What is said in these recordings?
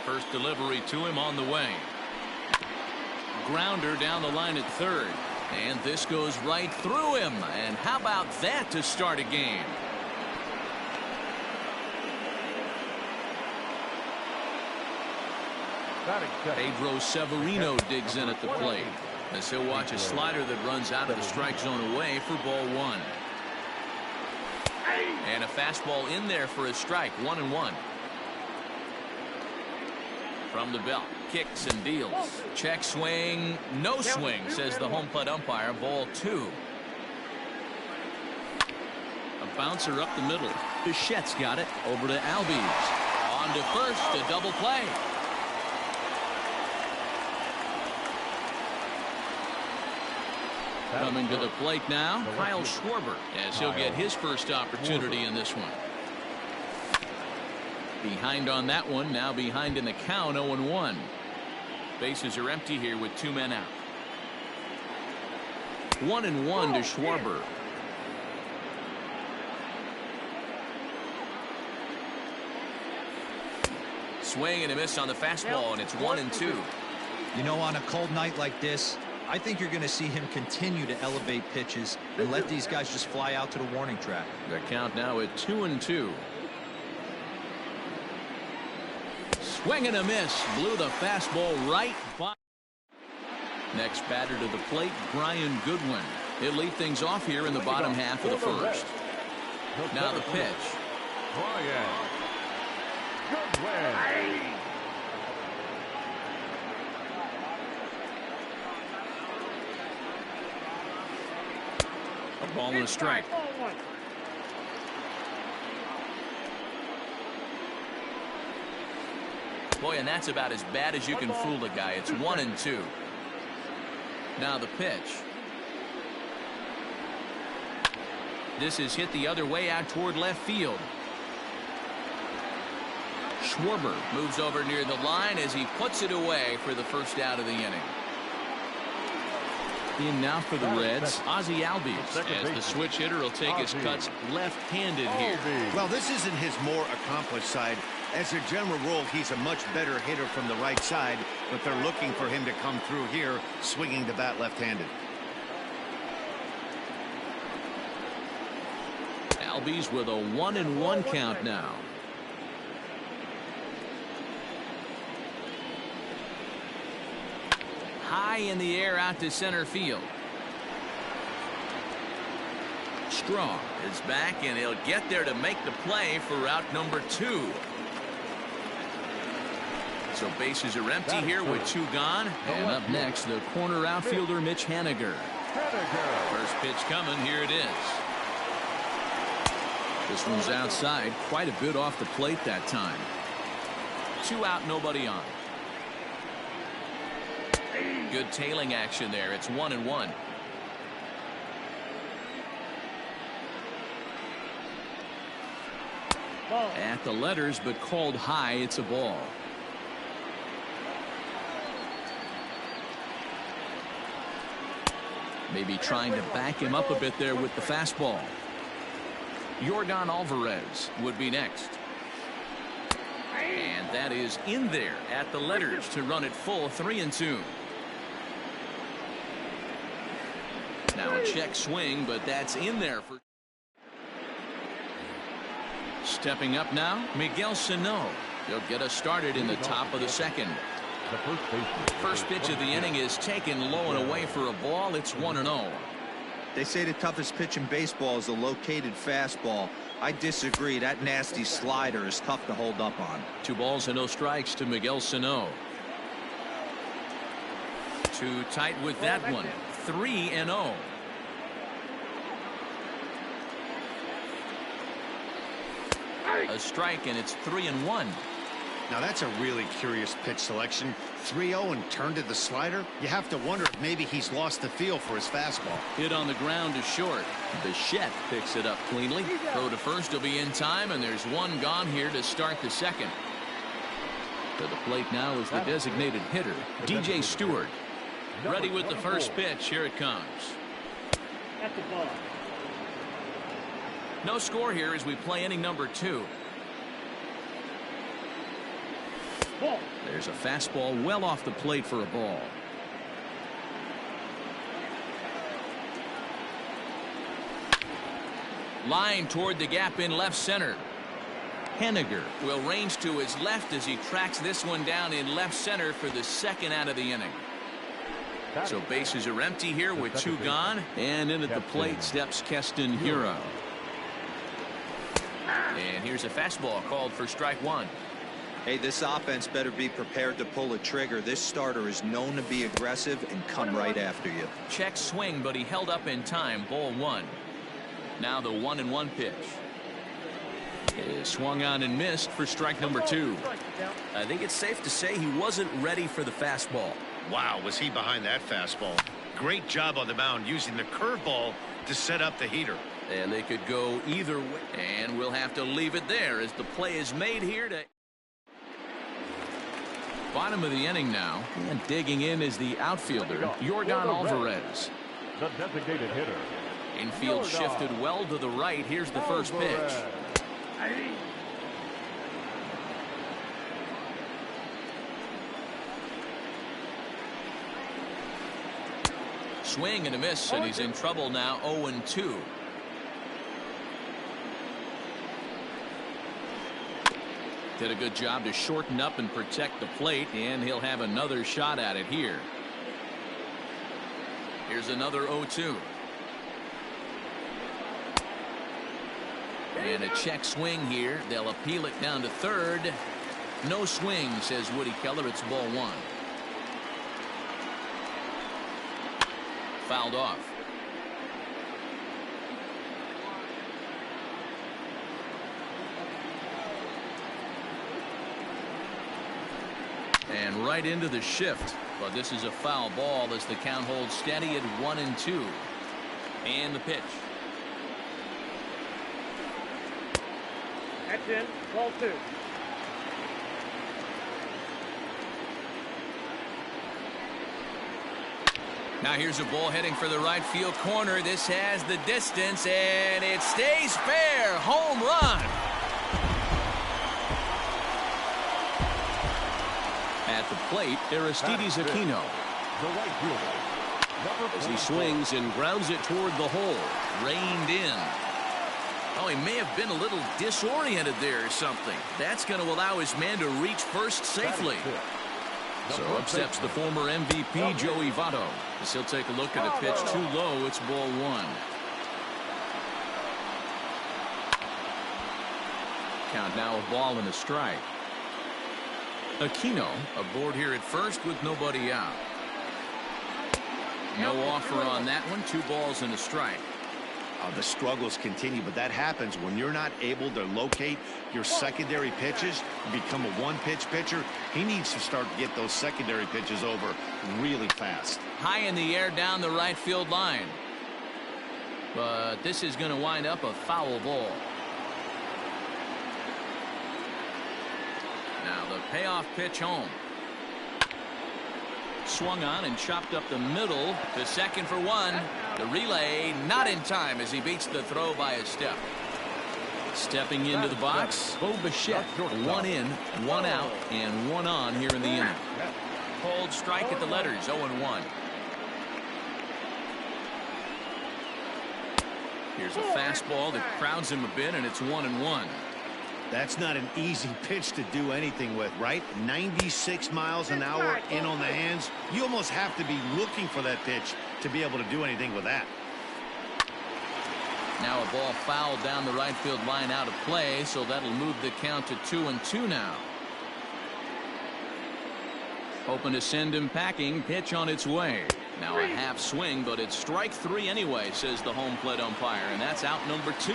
First delivery to him on the way. Grounder down the line at third. And this goes right through him. And how about that to start a game? Pedro Severino digs in at the plate as he'll watch a slider that runs out of the strike zone away for ball one. And a fastball in there for a strike. 1-1. From the belt, kicks and deals. Check swing, no swing, says the home plate umpire. Ball two. A bouncer up the middle. Bichette's got it. Over to Albies. On to first, a double play. Coming to the plate now, Kyle Schwarber, as he'll get his first opportunity in this one. Behind on that one, now behind in the count, 0-1. Bases are empty here with two men out. 1-1 to Schwarber. Swing and a miss on the fastball, and it's 1-2. You know, on a cold night like this, I think you're going to see him continue to elevate pitches and let these guys just fly out to the warning track. The count now at 2-2. Swing and a miss. Blew the fastball right by. Next batter to the plate, Brian Goodwin. He'll lead things off here in the bottom half of the first. Now the pitch. Brian Goodwin. Ball and a strike. Boy, and that's about as bad as you can fool the guy. It's 1-2. Now the pitch. This is hit the other way out toward left field. Schwarber moves over near the line as he puts it away for the first out of the inning. In now for the Reds, Ozzie Albies, as the switch hitter will take his cuts left-handed here. Well, this isn't his more accomplished side. As a general rule, he's a much better hitter from the right side, but they're looking for him to come through here, swinging the bat left-handed. Albies with a 1-1 count now. High in the air out to center field. Strong is back, and he'll get there to make the play for route number 2. So bases are empty here with 2 gone. And up next, the corner outfielder Mitch Haniger. First pitch coming. Here it is. This one's outside, quite a bit off the plate that time. 2 out, nobody on. Good tailing action there. It's 1-1. At the letters, but called high. It's a ball. Maybe trying to back him up a bit there with the fastball. Yordan Alvarez would be next. And that is in there at the letters to run it full. 3-2. Now a check swing, but that's in there for. Stepping up now, Miguel Sano. He'll get us started in the top of the second. First pitch of the inning is taken low and away for a ball. It's 1-0. They say the toughest pitch in baseball is a located fastball. I disagree. That nasty slider is tough to hold up on. 2 balls and no strikes to Miguel Sano. Too tight with that one. 3-0. A strike, and it's 3-1. Now that's a really curious pitch selection. 3-0 and turned to the slider. You have to wonder if maybe he's lost the feel for his fastball. Hit on the ground to short. Bichette picks it up cleanly. Throw to first will be in time, and there's 1 gone here to start the second. To the plate now is the designated hitter, DJ Stewart. Ready with the first pitch. Here it comes. No score here as we play inning number 2. There's a fastball well off the plate for a ball. Line toward the gap in left center. Henniger will range to his left as he tracks this one down in left center for the second out of the inning. So bases are empty here with 2 gone, and in at the plate steps Keston Hiura. And here's a fastball called for strike 1. Hey, this offense better be prepared to pull a trigger. This starter is known to be aggressive and come right after you. Check swing, but he held up in time. Ball 1. Now the 1-1 pitch. Is swung on and missed for strike number 2. I think it's safe to say he wasn't ready for the fastball. Wow, was he behind that fastball. Great job on the mound using the curveball to set up the heater. And they could go either way. And we'll have to leave it there as the play is made here to bottom of the inning now. And digging in is the outfielder, Yordan Alvarez. The designated hitter. Infield shifted well to the right. Here's the first pitch. Swing and a miss, and he's in trouble now. 0-2. Did a good job to shorten up and protect the plate, and he'll have another shot at it here. Here's another 0-2. And a check swing here. They'll appeal it down to third. No swing, says Woody Keller. It's ball 1. Fouled off. And right into the shift. But this is a foul ball as the count holds steady at 1-2. And the pitch. That's in. Ball 2. Now here's a ball heading for the right field corner. This has the distance, and it stays fair. Home run. At the plate, Aristides Aquino. The right fielder. As he swings and grounds it toward the hole. Reined in. Oh, he may have been a little disoriented there or something. That's going to allow his man to reach first safely. So up steps the former MVP, Joey Votto. As he'll take a look at a pitch too low. It's ball 1. Count now a ball and a strike. Aquino aboard here at first with nobody out. No offer on that one. 2 balls and a strike. The struggles continue, but that happens when you're not able to locate your secondary pitches. You become a one-pitch pitcher. He needs to start to get those secondary pitches over really fast. High in the air down the right field line. But this is going to wind up a foul ball. Now the payoff pitch home. Swung on and chopped up the middle to second for 1. The relay not in time as he beats the throw by a step. Stepping into the box, Bo Bichette. 1 in, 1 out, and 1 on here in the inning. Cold strike at the letters. 0-1. Here's a fastball that crowds him a bit, and it's 1-1. That's not an easy pitch to do anything with, right? 96 miles an hour in on the hands. You almost have to be looking for that pitch to be able to do anything with that. Now a ball fouled down the right field line out of play, so that'll move the count to 2-2 now. Hoping to send him packing. Pitch on its way. Now a half swing, but it's strike 3 anyway, says the home plate umpire, and that's out number 2.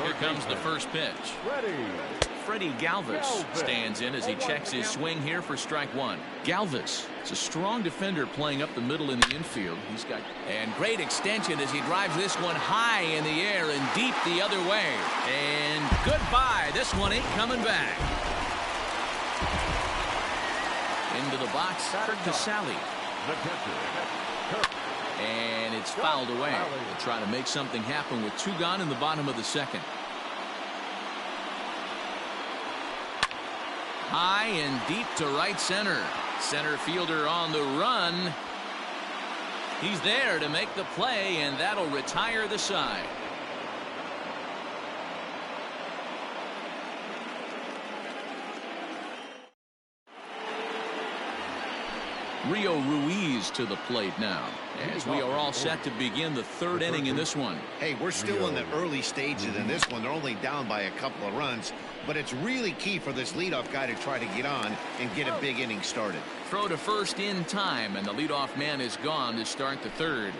Here comes the first pitch. Freddie Galvis stands in as he checks his swing here for strike 1. Galvis is a strong defender playing up the middle in the infield. He's got and great extension as he drives this one high in the air and deep the other way. And goodbye. This one ain't coming back. Into the box, Kurt Casale. And it's fouled away. They'll try to make something happen with 2 gone in the bottom of the second. high and deep to right center. Center fielder on the run. He's there to make the play, and that'll retire the side. Rio Ruiz to the plate now, as we are all set to begin the third inning in this one. Hey, we're still in the early stages in this one. They're only down by a couple of runs, but it's really key for this leadoff guy to try to get on and get a big inning started. Throw to first in time, and the leadoff man is gone to start the third.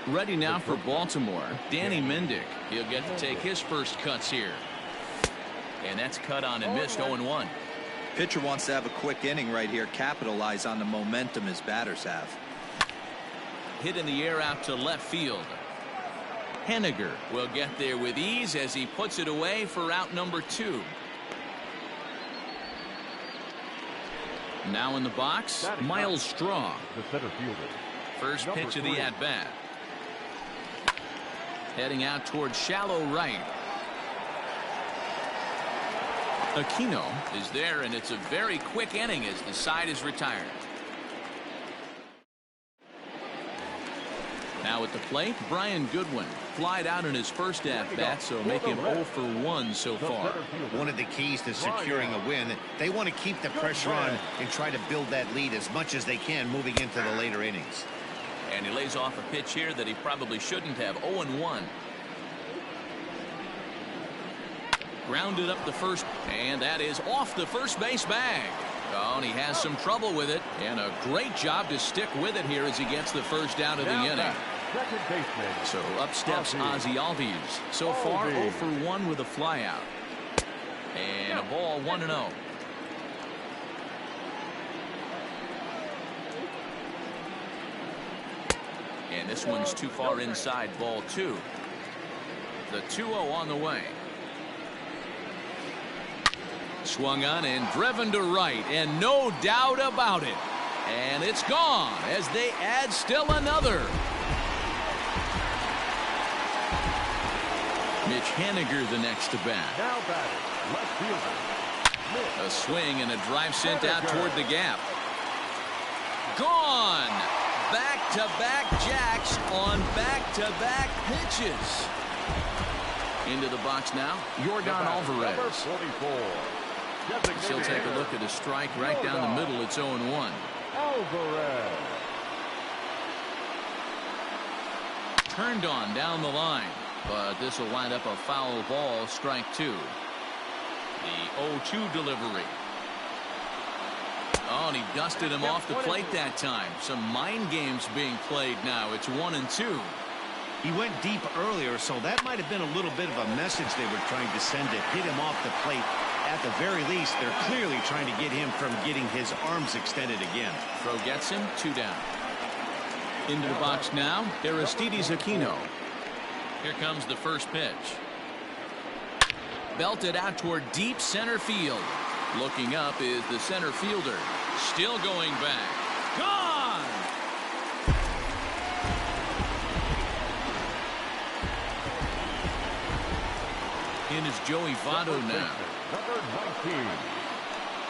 Ready now for Baltimore, Danny Mendick. He'll get to take his first cuts here. And that's cut on and missed 0-1. Pitcher wants to have a quick inning right here, capitalize on the momentum his batters have. Hit in the air out to left field. Henniger will get there with ease as he puts it away for out number 2. Now in the box, Miles Straw. The center fielder. First pitch of the at-bat. Heading out towards shallow right. Aquino is there, and it's a very quick inning as the side is retired. Now at the plate, Brian Goodwin. Flied out in his first at-bat, so make him 0 for 1 so far. One of the keys to securing a win, they want to keep the pressure on and try to build that lead as much as they can moving into the later innings. And he lays off a pitch here that he probably shouldn't have. 0-1. Grounded up the first, and that is off the first base bag. Oh, and he has some trouble with it, and a great job to stick with it here as he gets the first out of the inning. So up steps Ozzie Albies. So far 0 for 1 with a flyout. And a ball 1-0. And this one's too far inside, ball 2. The 2-0 on the way. Swung on and driven to right, and no doubt about it. And it's gone as they add still another. Mitch Henniger the next to bat. Now batting, left fielder. A swing and a drive sent out toward the gap. Gone. Back-to-back jacks on back-to-back pitches. Into the box now, Yordan Alvarez. He'll take a look at a strike right down the middle. It's 0-1. Alvarez. Turned on down the line, but this will wind up a foul ball, strike 2. The 0-2 delivery. Oh, and he dusted him off the plate that time. Some mind games being played now. It's 1-2. He went deep earlier, so that might have been a little bit of a message they were trying to send to hit him off the plate. At the very least, they're clearly trying to get him from getting his arms extended again. Throw gets him, 2 down. Into the box now, Aristides Aquino. Here comes the first pitch. Belted out toward deep center field. Looking up is the center fielder. Still going back. Gone! In is Joey Votto now.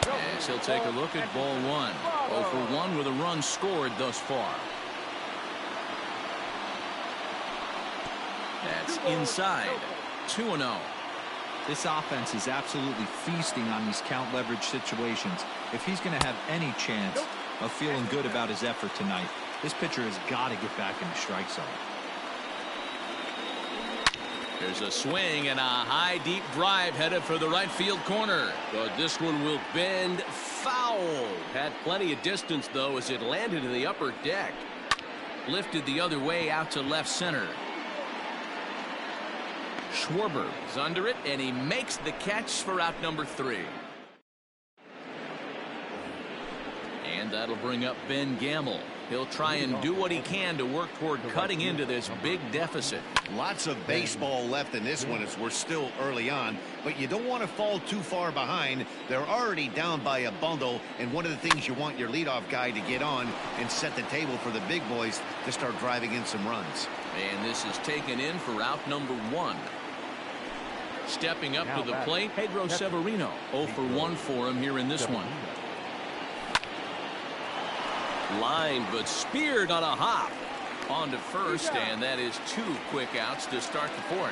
Yes, he'll take a look at ball 1. 0 for 1 with a run scored thus far. That's inside. 2-0. This offense is absolutely feasting on these count leverage situations. If he's going to have any chance of feeling good about his effort tonight, this pitcher has got to get back in the strike zone. There's a swing and a high deep drive headed for the right field corner. But this one will bend foul. Had plenty of distance though as it landed in the upper deck. Lifted the other way out to left center. Schwarber is under it, and he makes the catch for out number 3. And that'll bring up Ben Gamel. He'll try and do what he can to work toward cutting into this big deficit. Lots of baseball left in this one as we're still early on, but you don't want to fall too far behind. They're already down by a bundle, and one of the things you want your leadoff guy to get on and set the table for the big boys to start driving in some runs. And this is taken in for out number 1. Stepping up to the plate, Pedro Severino. 0 for 1 for him here in this one. Line, but speared on a hop. On to first, and that is 2 quick outs to start the 4th.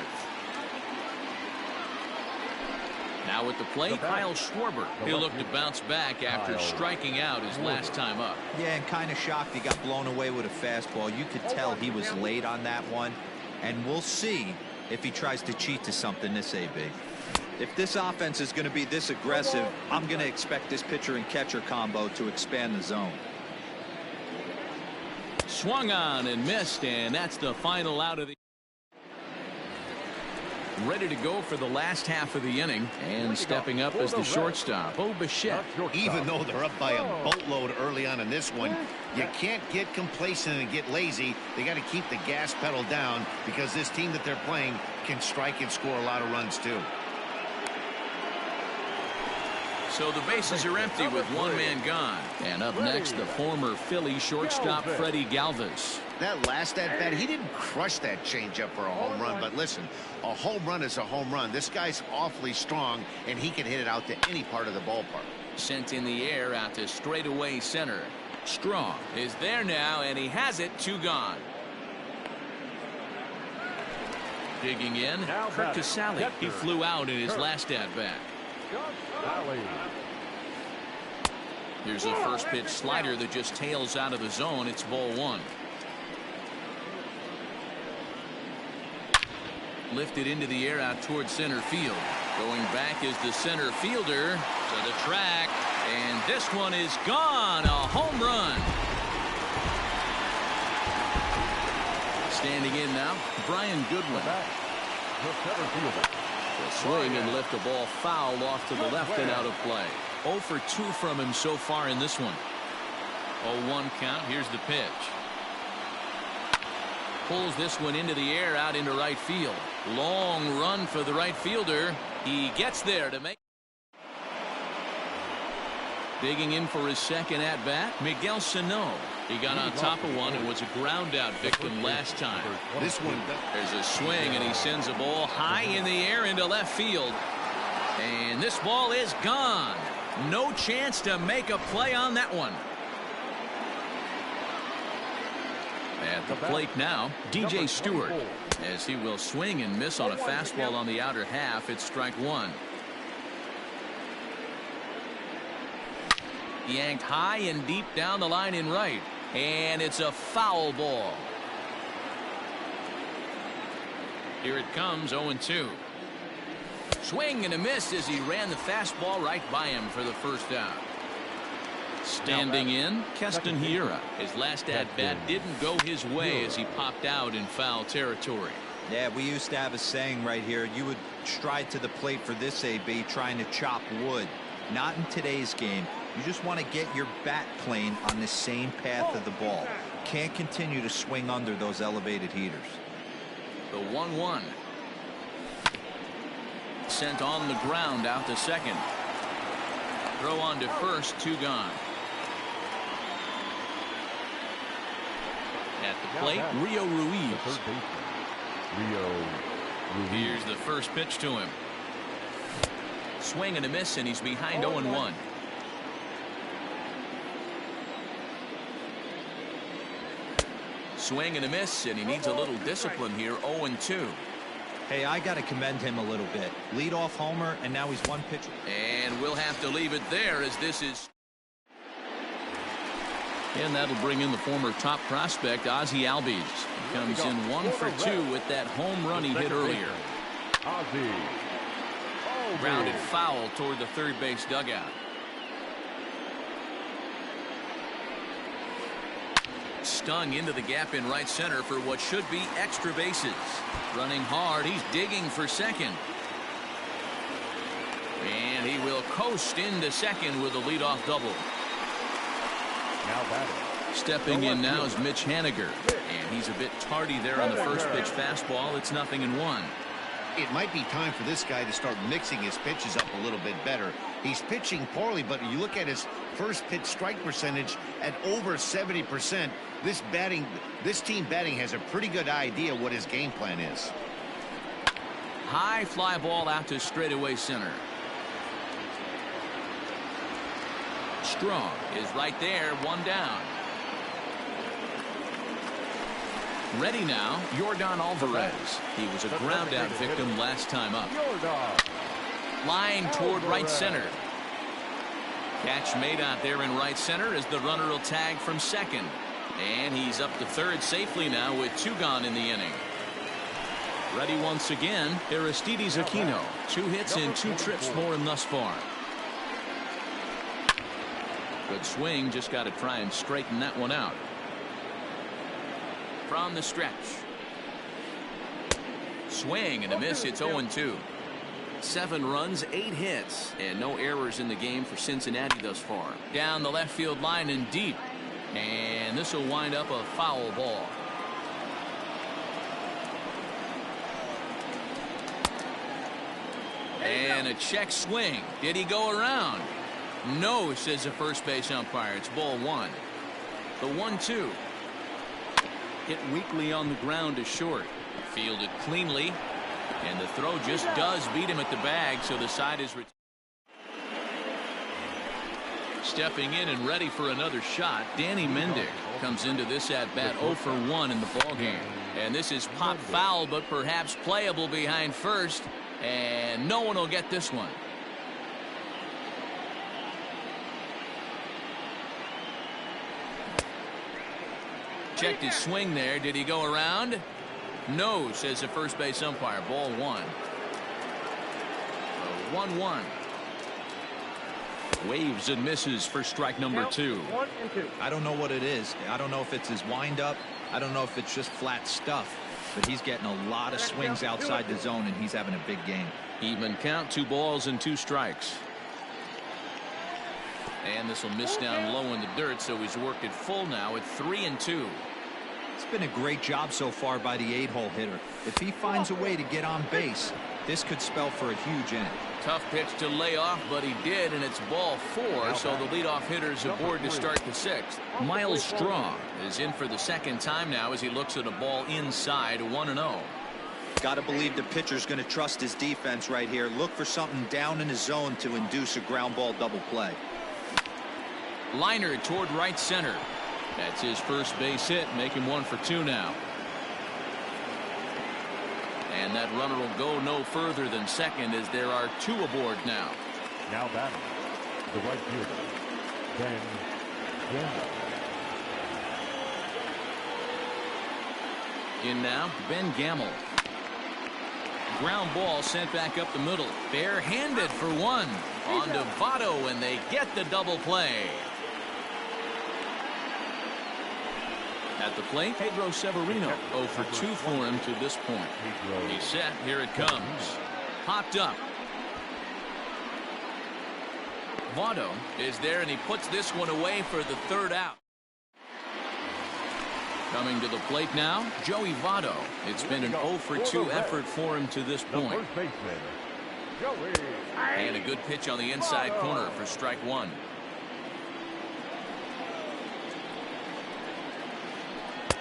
Now at the plate, Kyle Schwarber. He'll look to bounce back after striking out his last time up. Yeah, and kind of shocked he got blown away with a fastball. You could tell he was late on that one, and we'll see if he tries to cheat to something this AB. If this offense is going to be this aggressive, I'm going to expect this pitcher and catcher combo to expand the zone. Swung on and missed, and that's the final out of the. Ready to go for the last half of the inning, and stepping up as the shortstop, Bo Bichette. Even though they're up by a boatload early on in this one, you can't get complacent and get lazy. They got to keep the gas pedal down because this team that they're playing can strike and score a lot of runs too. So the bases are empty with 1 man gone. And up next, the former Philly shortstop Freddie Galvis. That last at bat, he didn't crush that changeup for a home run, but listen, a home run is a home run. This guy's awfully strong, and he can hit it out to any part of the ballpark. Sent in the air out to straightaway center. Strong is there now, and he has it. 2 gone. Digging in, Curt Casali. He flew out in his last at bat. Here's a first pitch slider that just tails out of the zone. It's ball 1. Lifted into the air out towards center field. Going back is the center fielder to the track, and this one is gone. A home run. Standing in now, Brian Goodwin. Will swing and lift the ball foul off to the left and out of play. 0 for 2 from him so far in this one. 0-1 count. Here's the pitch. Pulls this one into the air out into right field. Long run for the right fielder. He gets there to make. Digging in for his second at bat, Miguel Sano. He got on top of one and was a ground out victim last time. This one, there's a swing, and he sends a ball high in the air into left field. And this ball is gone. No chance to make a play on that one. At the plate now, DJ Stewart, as he will swing and miss on a fastball on the outer half. It's strike 1. Yanked high and deep down the line in right, and it's a foul ball. Here it comes. 0-2. Swing and a miss as he ran the fastball right by him for the first out. Standing in, Keston Hiura. His last at-bat didn't go his way as he popped out in foul territory. Yeah, we used to have a saying right here. You would stride to the plate for this AB trying to chop wood. Not in today's game. You just want to get your bat plane on the same path of the ball. Can't continue to swing under those elevated heaters. The 1-1. Sent on the ground out to second. Throw on to first. 2 gone. At the plate, Rio Ruiz. Here's the first pitch to him. Swing and a miss, and he's behind 0-1. Swing and a miss, and he needs a little discipline here. 0-2. Hey, I got to commend him a little bit. Leadoff homer, and now he's 1 pitch. And we'll have to leave it there as this is. And that'll bring in the former top prospect, Ozzie Albies. He comes in 1 for 2 with that home run he hit earlier. Grounded foul toward the third base dugout. Stung into the gap in right center for what should be extra bases. Running hard, he's digging for second. And he will coast into second with a leadoff double. Stepping in now is Mitch Haniger, and he's a bit tardy there on the first pitch fastball. It's 0-1. it might be time for this guy to start mixing his pitches up a little bit better. He's pitching poorly, but you look at his first pitch strike percentage at over 70%. This team batting has a pretty good idea what his game plan is. high fly ball out to straightaway center. Strong is right there, one down. Ready now, Yordan Alvarez. He was a ground out victim last time up. Line toward right center. Catch made out there in right center as the runner will tag from second. And he's up to third safely now with 2 gone in the inning. Ready once again, Aristides Aquino. 2 hits in 2 trips for him thus far. Good swing, just got to try and straighten that one out. From the stretch. Swing and a miss. It's 0-2. 7 runs, 8 hits, and no errors in the game for Cincinnati thus far. Down the left field line and deep. And this will wind up a foul ball. And a check swing. Did he go around? No, says the first base umpire. It's ball 1. The 1-2. Hit weakly on the ground to short. Fielded cleanly. And the throw just does beat him at the bag, so the side is stepping in and ready for another shot. Danny Mendick comes into this at bat 0 for 1 in the ballgame. And this is pop foul, but perhaps playable behind first. And no one will get this one. Checked his swing there. Did he go around? No, says the first base umpire. Ball 1. 1-1. Waves and misses for strike number 2. I don't know what it is. I don't know if it's his windup. I don't know if it's just flat stuff. But he's getting a lot of swings outside the zone, and he's having a big game. Even count. 2 balls and 2 strikes. And this will miss down low in the dirt, so he's worked it full now at 3-2. It's been a great job so far by the 8-hole hitter. If he finds a way to get on base, this could spell for a huge inning. Tough pitch to lay off, but he did, and it's ball 4, so the leadoff hitter's aboard to start the 6th. Miles Straw is in for the 2nd time now as he looks at a ball inside, 1-0. Got to believe the pitcher's going to trust his defense right here. Look for something down in his zone to induce a ground ball double play. Liner toward right center. That's his first base hit, make him 1 for 2 now. And that runner will go no further than second as there are 2 aboard now. Now batting, the right fielder, Ben Gamel. In now, Ben Gamel. Ground ball sent back up the middle. Bare-handed for 1. On to Votto, and they get the double play. At the plate, Pedro Severino. 0 for 2 for him to this point. He's set. Here it comes. Popped up. Votto is there, and he puts this one away for the 3rd out. Coming to the plate now, Joey Votto. It's been an 0 for 2 effort for him to this point. And a good pitch on the inside corner for strike 1.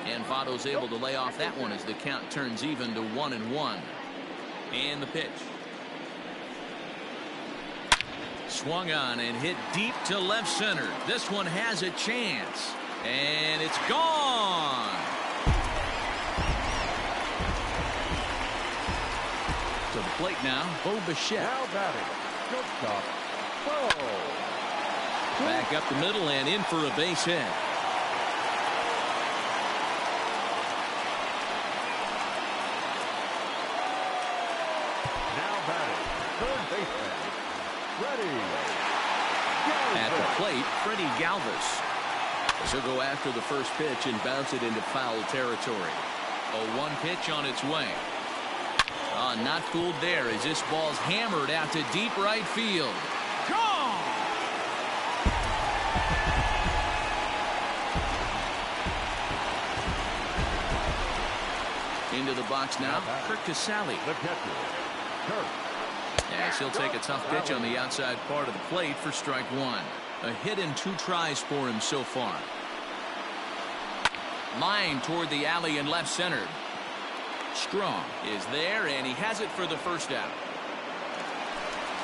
And Votto's able to lay off that one as the count turns even to 1-1. And the pitch. Swung on and hit deep to left center. This one has a chance. And it's gone. To the plate now, Bo Bichette. Now batting, shortstop, Bo. Back up the middle and in for a base hit. Now batting, third baseman, Freddie At the Galvis. plate, Freddie Galvis. He'll go after the first pitch and bounce it into foul territory. A 1 pitch on its way. Not fooled there as this ball's hammered out to deep right field. Gone! Into the box now, Kirk Casale. The catcher, Kirk. As he'll take a tough pitch on the outside part of the plate for strike 1. A hit in 2 tries for him so far. Line toward the alley in left center. Strong is there, and he has it for the first out.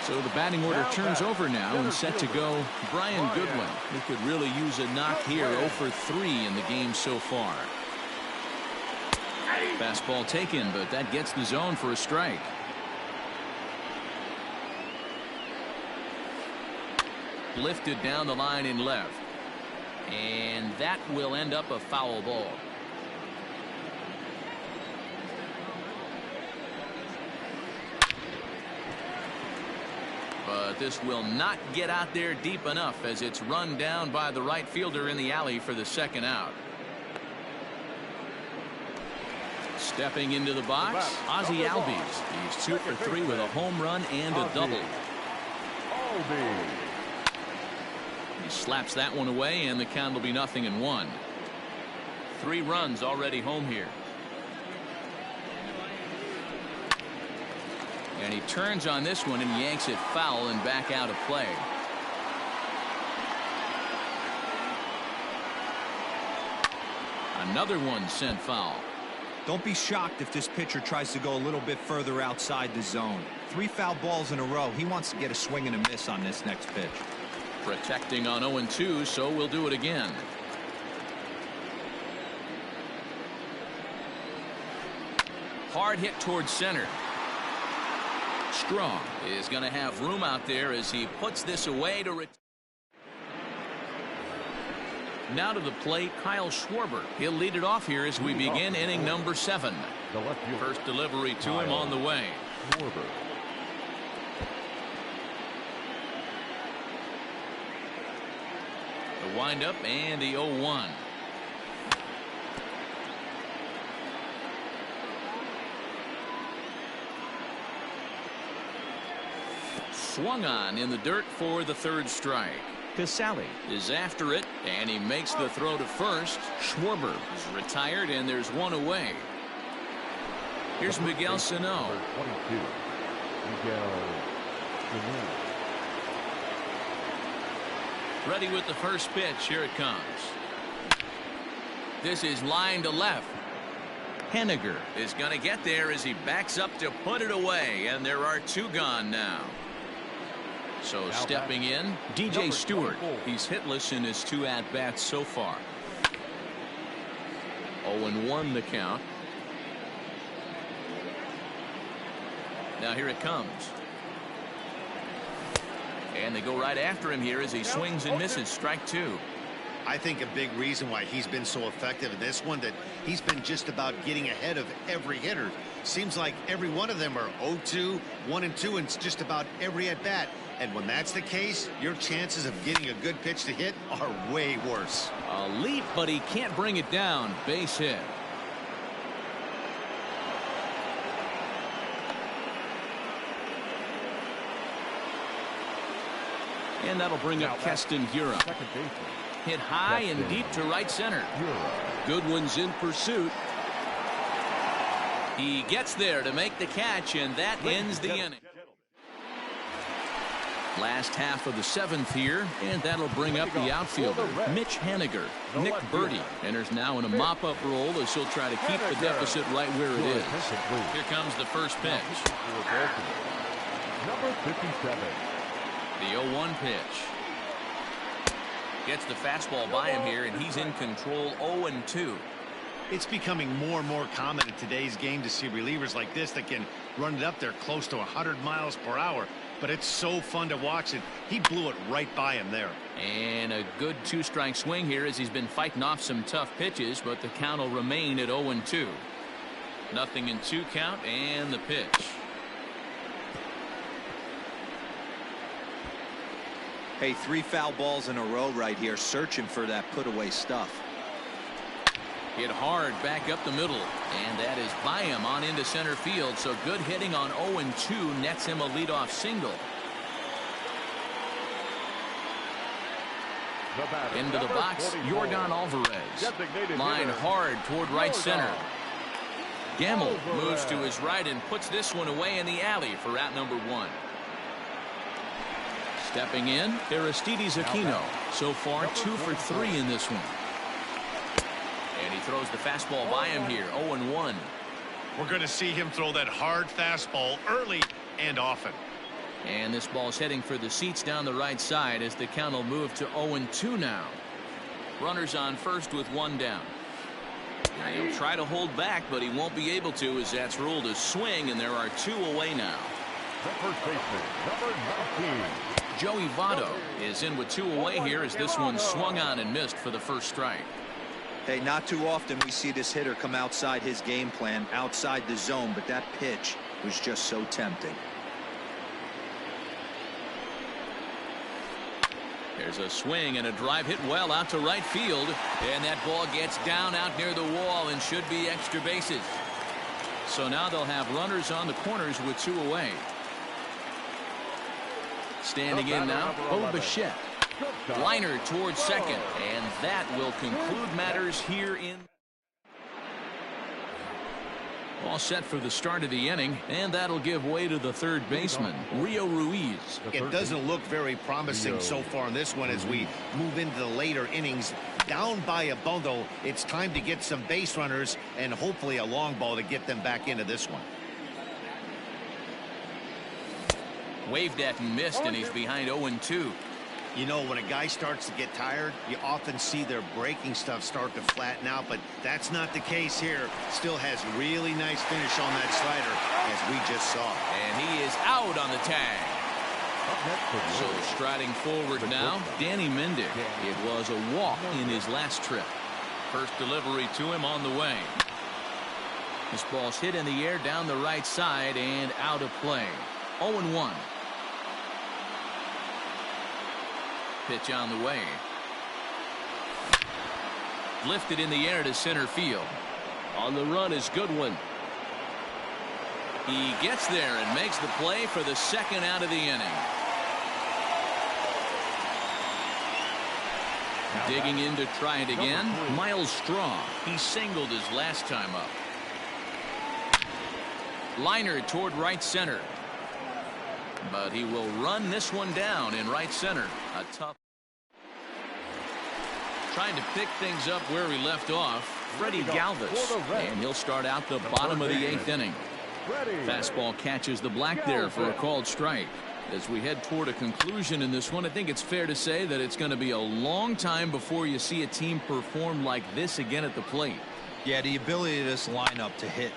So the batting order turns over now, and set to go Brian Goodwin, who could really use a knock here. 0 for 3 in the game so far. Fastball taken, but that gets the zone for a strike. Lifted down the line in left, and that will end up a foul ball. But this will not get out there deep enough, as it's run down by the right fielder in the alley for the second out. Stepping into the box, Ozzie Albies. He's 2 for 3 with a home run and a double. He slaps that one away, and the count will be 0-1. 3 runs already home here. And he turns on this one and yanks it foul and back out of play. Another one sent foul. Don't be shocked if this pitcher tries to go a little bit further outside the zone. 3 foul balls in a row. He wants to get a swing and a miss on this next pitch. Protecting on 0-2, so we'll do it again. Hard hit towards center. Strong is going to have room out there as he puts this away to now to the plate, Kyle Schwarber. He'll lead it off here as we begin inning number 7. First delivery to him on the way. The windup and the 0-1. Swung on in the dirt for the 3rd strike. Casale is after it, and he makes the throw to first. Schwarber is retired, and there's one away. Here's Miguel Sano. Ready with the first pitch. Here it comes. This is line to left. Henniger is going to get there as he backs up to put it away, and there are 2 gone now. So stepping in, DJ Stewart. He's hitless in his 2 at-bats so far. 0-1 the count. Now here it comes. And they go right after him here as he swings and misses. Strike 2. I think a big reason why he's been so effective in this one, that he's been just about getting ahead of every hitter. Seems like every one of them are 0-2, 1-2, and it's just about every at-bat. And when that's the case, your chances of getting a good pitch to hit are way worse. A leap, but he can't bring it down. Base hit. And that'll bring up Keston Hiura. Hit high and deep to right center. Goodwin's in pursuit. He gets there to make the catch, and that ends the inning. Last half of the 7th here, and that'll bring up the outfielder, Mitch Haniger. Nick Burdi enters now in a mop-up role as he'll try to keep the deficit right where it is. Here comes the first pitch. Number 57. The 0-1 pitch. Gets the fastball by him here, and he's in control. 0-2. It's becoming more and more common in today's game to see relievers like this that can run it up there close to 100 miles per hour. But it's so fun to watch it. He blew it right by him there. And a good 2-strike swing here as he's been fighting off some tough pitches, but the count will remain at 0-2. 0-2 count, and the pitch. Hey, 3 foul balls in a row right here, searching for that put-away stuff. Hit hard back up the middle, and that is by him on into center field. So good hitting on 0-2 nets him a leadoff single. Into the box, Yordan Alvarez. Line hard toward right center. Gamble moves to his right and puts this one away in the alley for out number 1. Stepping in, Aristides Aquino. So far 2 for 3 in this one. And he throws the fastball by him here. 0-1. We're going to see him throw that hard fastball early and often. And this ball's heading for the seats down the right side as the count will move to 0-2 now. Runners on first with one down. And he'll try to hold back, but he won't be able to as that's ruled a swing, and there are two away now. The first baseman, number 19. Joey Votto is in with two away here as this one swung on and missed for the first strike. Hey, not too often we see this hitter come outside his game plan, outside the zone, but that pitch was just so tempting. There's a swing and a drive hit well out to right field, and that ball gets down out near the wall and should be extra bases. So now they'll have runners on the corners with two away. Standing in now, Bo Bichette. Liner towards second, and that will conclude matters here in. All set for the start of the inning, and that'll give way to the third baseman, Rio Ruiz. It doesn't look very promising so far in this one as we move into the later innings. Down by a bundle, it's time to get some base runners and hopefully a long ball to get them back into this one. Waved at and missed, and he's behind 0-2. You know, when a guy starts to get tired, you often see their breaking stuff start to flatten out, but that's not the case here. Still has really nice finish on that slider, as we just saw. And he is out on the tag. So striding forward now, Danny Mendick. It was a walk in his last trip. First delivery to him on the way. This ball's hit in the air down the right side and out of play. 0-1. Pitch on the way. Lifted in the air to center field. On the run is Goodwin. He gets there and makes the play for the second out of the inning. Digging in to try it again, Miles Straw. He singled his last time up. Liner toward right center. But he will run this one down in right center. A tough. Trying to pick things up where he left off, Freddie Galvis. And he'll start out the bottom of the eighth inning. Fastball catches the black there for a called strike. As we head toward a conclusion in this one, I think it's fair to say that it's going to be a long time before you see a team perform like this again at the plate. Yeah, the ability of this lineup to hit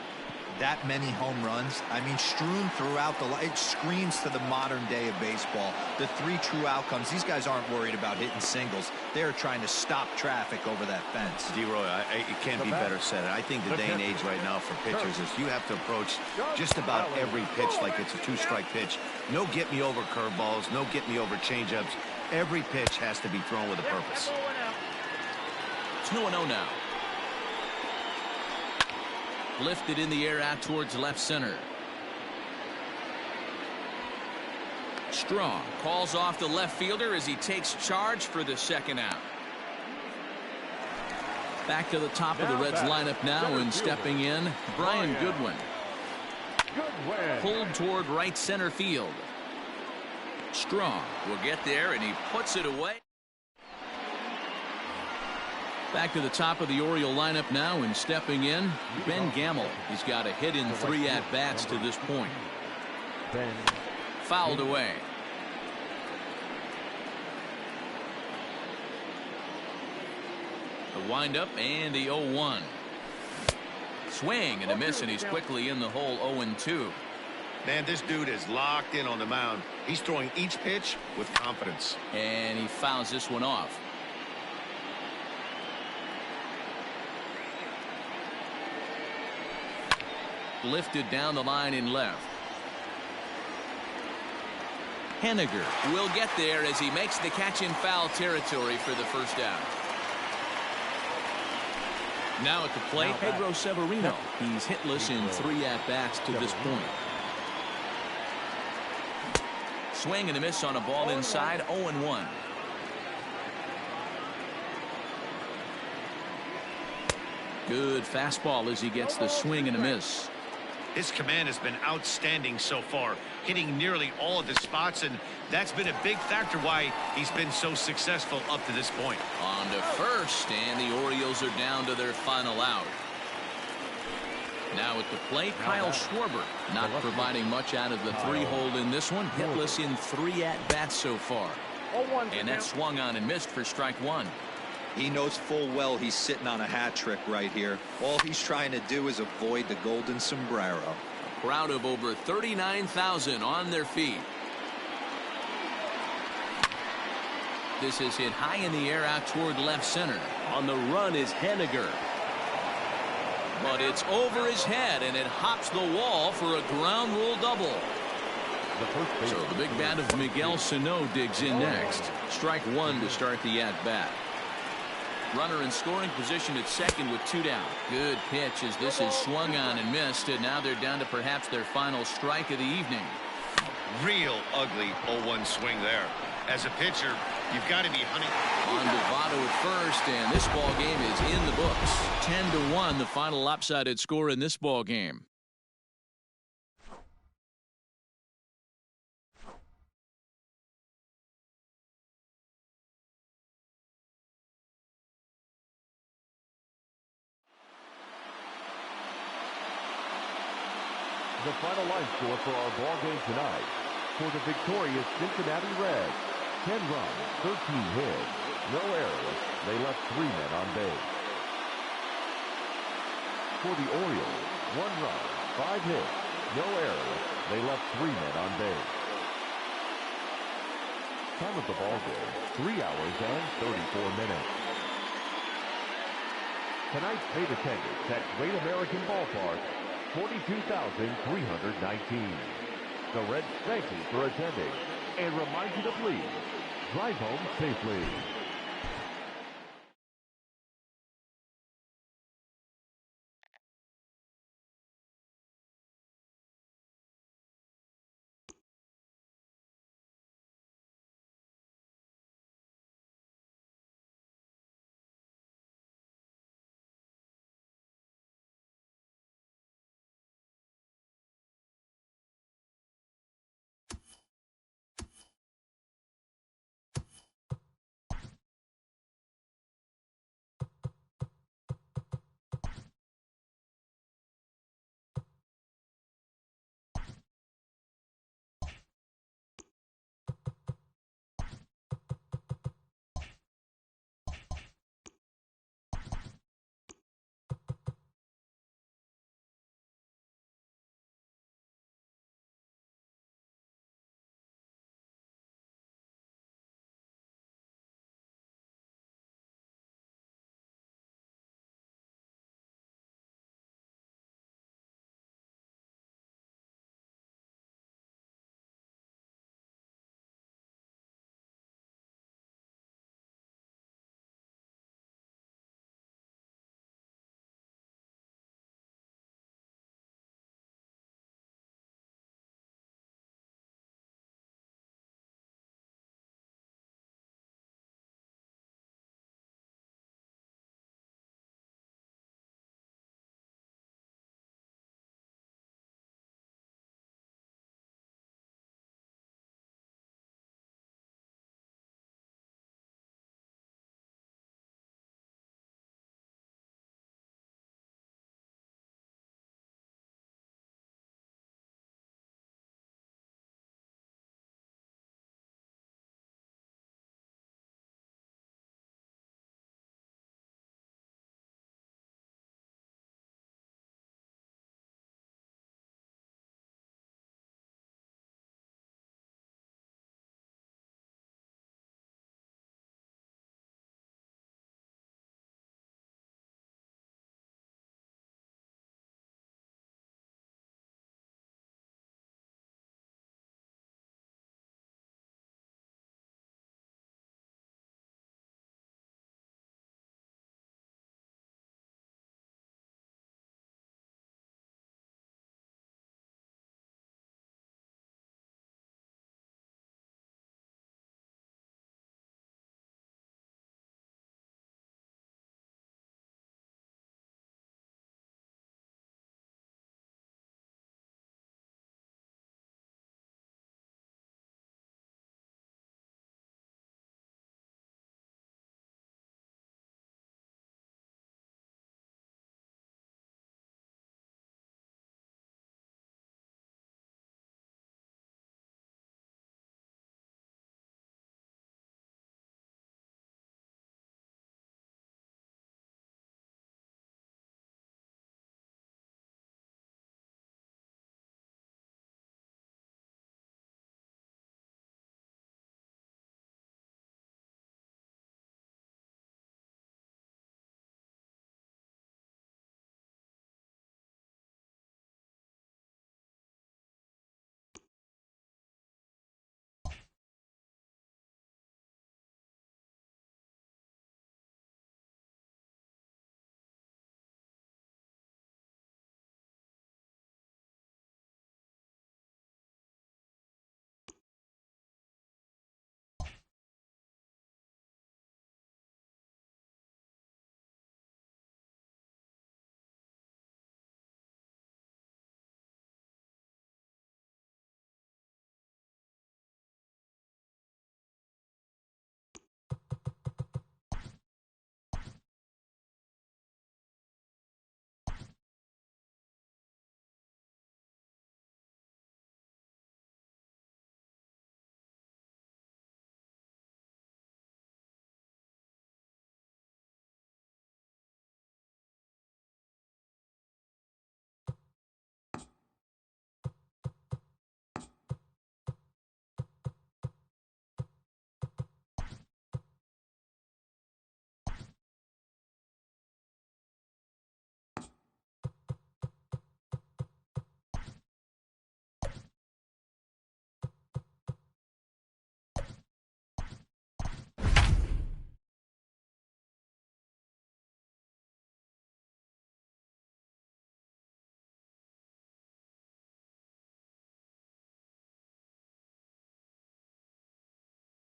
that many home runs, I mean, strewn throughout it screams to the modern day of baseball. The three true outcomes. These guys aren't worried about hitting singles. They're trying to stop traffic over that fence. D-Roy, it can't be better said. I think the day and age right now for pitchers is you have to approach just about every pitch like it's a two-strike pitch. No get-me-over curveballs, no get-me-over changeups. Every pitch has to be thrown with a purpose. 2-0 now. Lifted in the air out towards left center. Strong calls off the left fielder as he takes charge for the second out. Back to the top of the Reds lineup now, and stepping in, Brian Goodwin. Pulled toward right center field. Strong will get there, and he puts it away. Back to the top of the Oriole lineup now, and stepping in, Ben Gamel. He's got a hit in 3 at-bats to this point. Fouled away. The windup and the 0-1. Swing and a miss, and he's quickly in the hole. 0-2. Man, this dude is locked in on the mound. He's throwing each pitch with confidence. And he fouls this one off. Lifted down the line in left. Henniger will get there as he makes the catch in foul territory for the first out. Now at the plate, Pedro Severino. He's hitless in 3 at-bats to this point. Swing and a miss on a ball inside. 0-1. Good fastball as he gets the swing and a miss. His command has been outstanding so far, hitting nearly all of his spots, and that's been a big factor why he's been so successful up to this point. On to first, and the Orioles are down to their final out. Now at the plate, Kyle Schwarber not providing much out of the 3-hole in this one. Hitless in 3 at-bats so far. And that swung on and missed for strike 1. He knows full well he's sitting on a hat trick right here. All he's trying to do is avoid the golden sombrero. A crowd of over 39,000 on their feet. This is hit high in the air out toward left center. On the run is Henniger. But it's over his head, and it hops the wall for a ground rule double. So the big bat of Miguel Sano digs in next. Strike 1 to start the at-bat. Runner in scoring position at second with 2 down. Good pitch as this is swung on and missed, and now they're down to perhaps their final strike of the evening. Real ugly 0-1 swing there. As a pitcher, you've got to be hunting. On to Votto at first, and this ball game is in the books. 10-1, the final lopsided score in this ball game. The final line score for our ball game tonight. For the victorious Cincinnati Reds, 10 runs, 13 hits, no errors. They left 3 men on base. For the Orioles, 1 run, 5 hits, no errors. They left 3 men on base. Time of the ball game, 3 hours and 34 minutes. Tonight's paid attendance at Great American Ballpark, 42,319. The Reds thank you for attending and remind you to please drive home safely.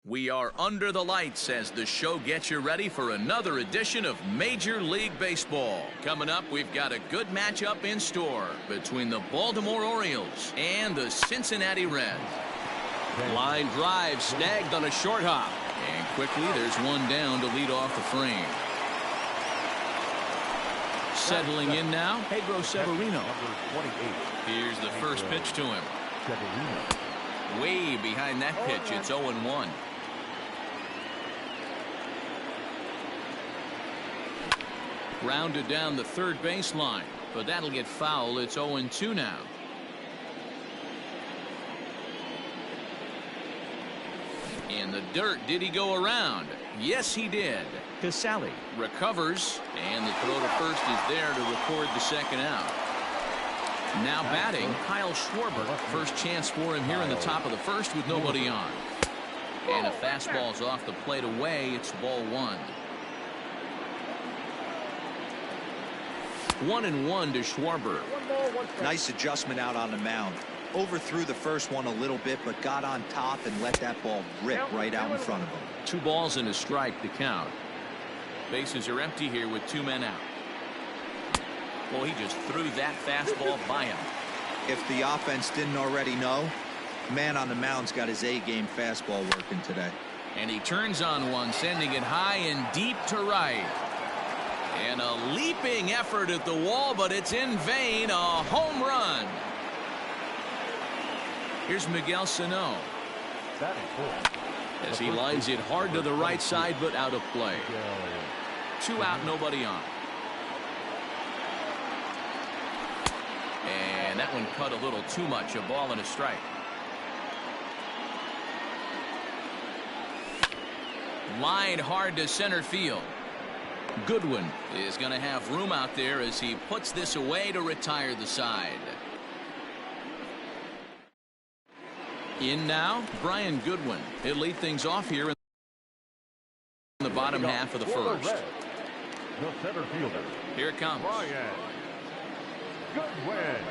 We are under the lights as the show gets you ready for another edition of Major League Baseball. Coming up, we've got a good matchup in store between the Baltimore Orioles and the Cincinnati Reds. Line drive snagged on a short hop. And quickly, there's one down to lead off the frame. Settling in now, Pedro Severino. Here's the first pitch to him. Way behind that pitch, it's 0-1. Rounded down the third baseline, but that'll get foul. It's 0-2 now. In the dirt, did he go around? Yes, he did. Casali recovers, and the throw to first is there to record the second out. Now batting, Kyle Schwarber. First chance for him here in the top of the first with nobody on. And a fastball's off the plate away. It's ball one. 1-1 to Schwarber. Nice adjustment out on the mound. Overthrew the first one a little bit, but got on top and let that ball rip right out in front of him. 2 balls and a strike to count. Bases are empty here with 2 men out. Well, he just threw that fastball by him. If the offense didn't already know, man on the mound's got his A-game fastball working today. And he turns on one, sending it high and deep to right. And a leaping effort at the wall, but it's in vain. A home run. Here's Miguel Sano. As he lines it hard to the right side, but out of play. 2 out, nobody on. And that one cut a little too much. A ball and a strike. Line hard to center field. Goodwin is going to have room out there as he puts this away to retire the side. In now, Brian Goodwin. He'll lead things off here in the bottom half of the first. The center fielder. Here it comes. Brian Goodwin.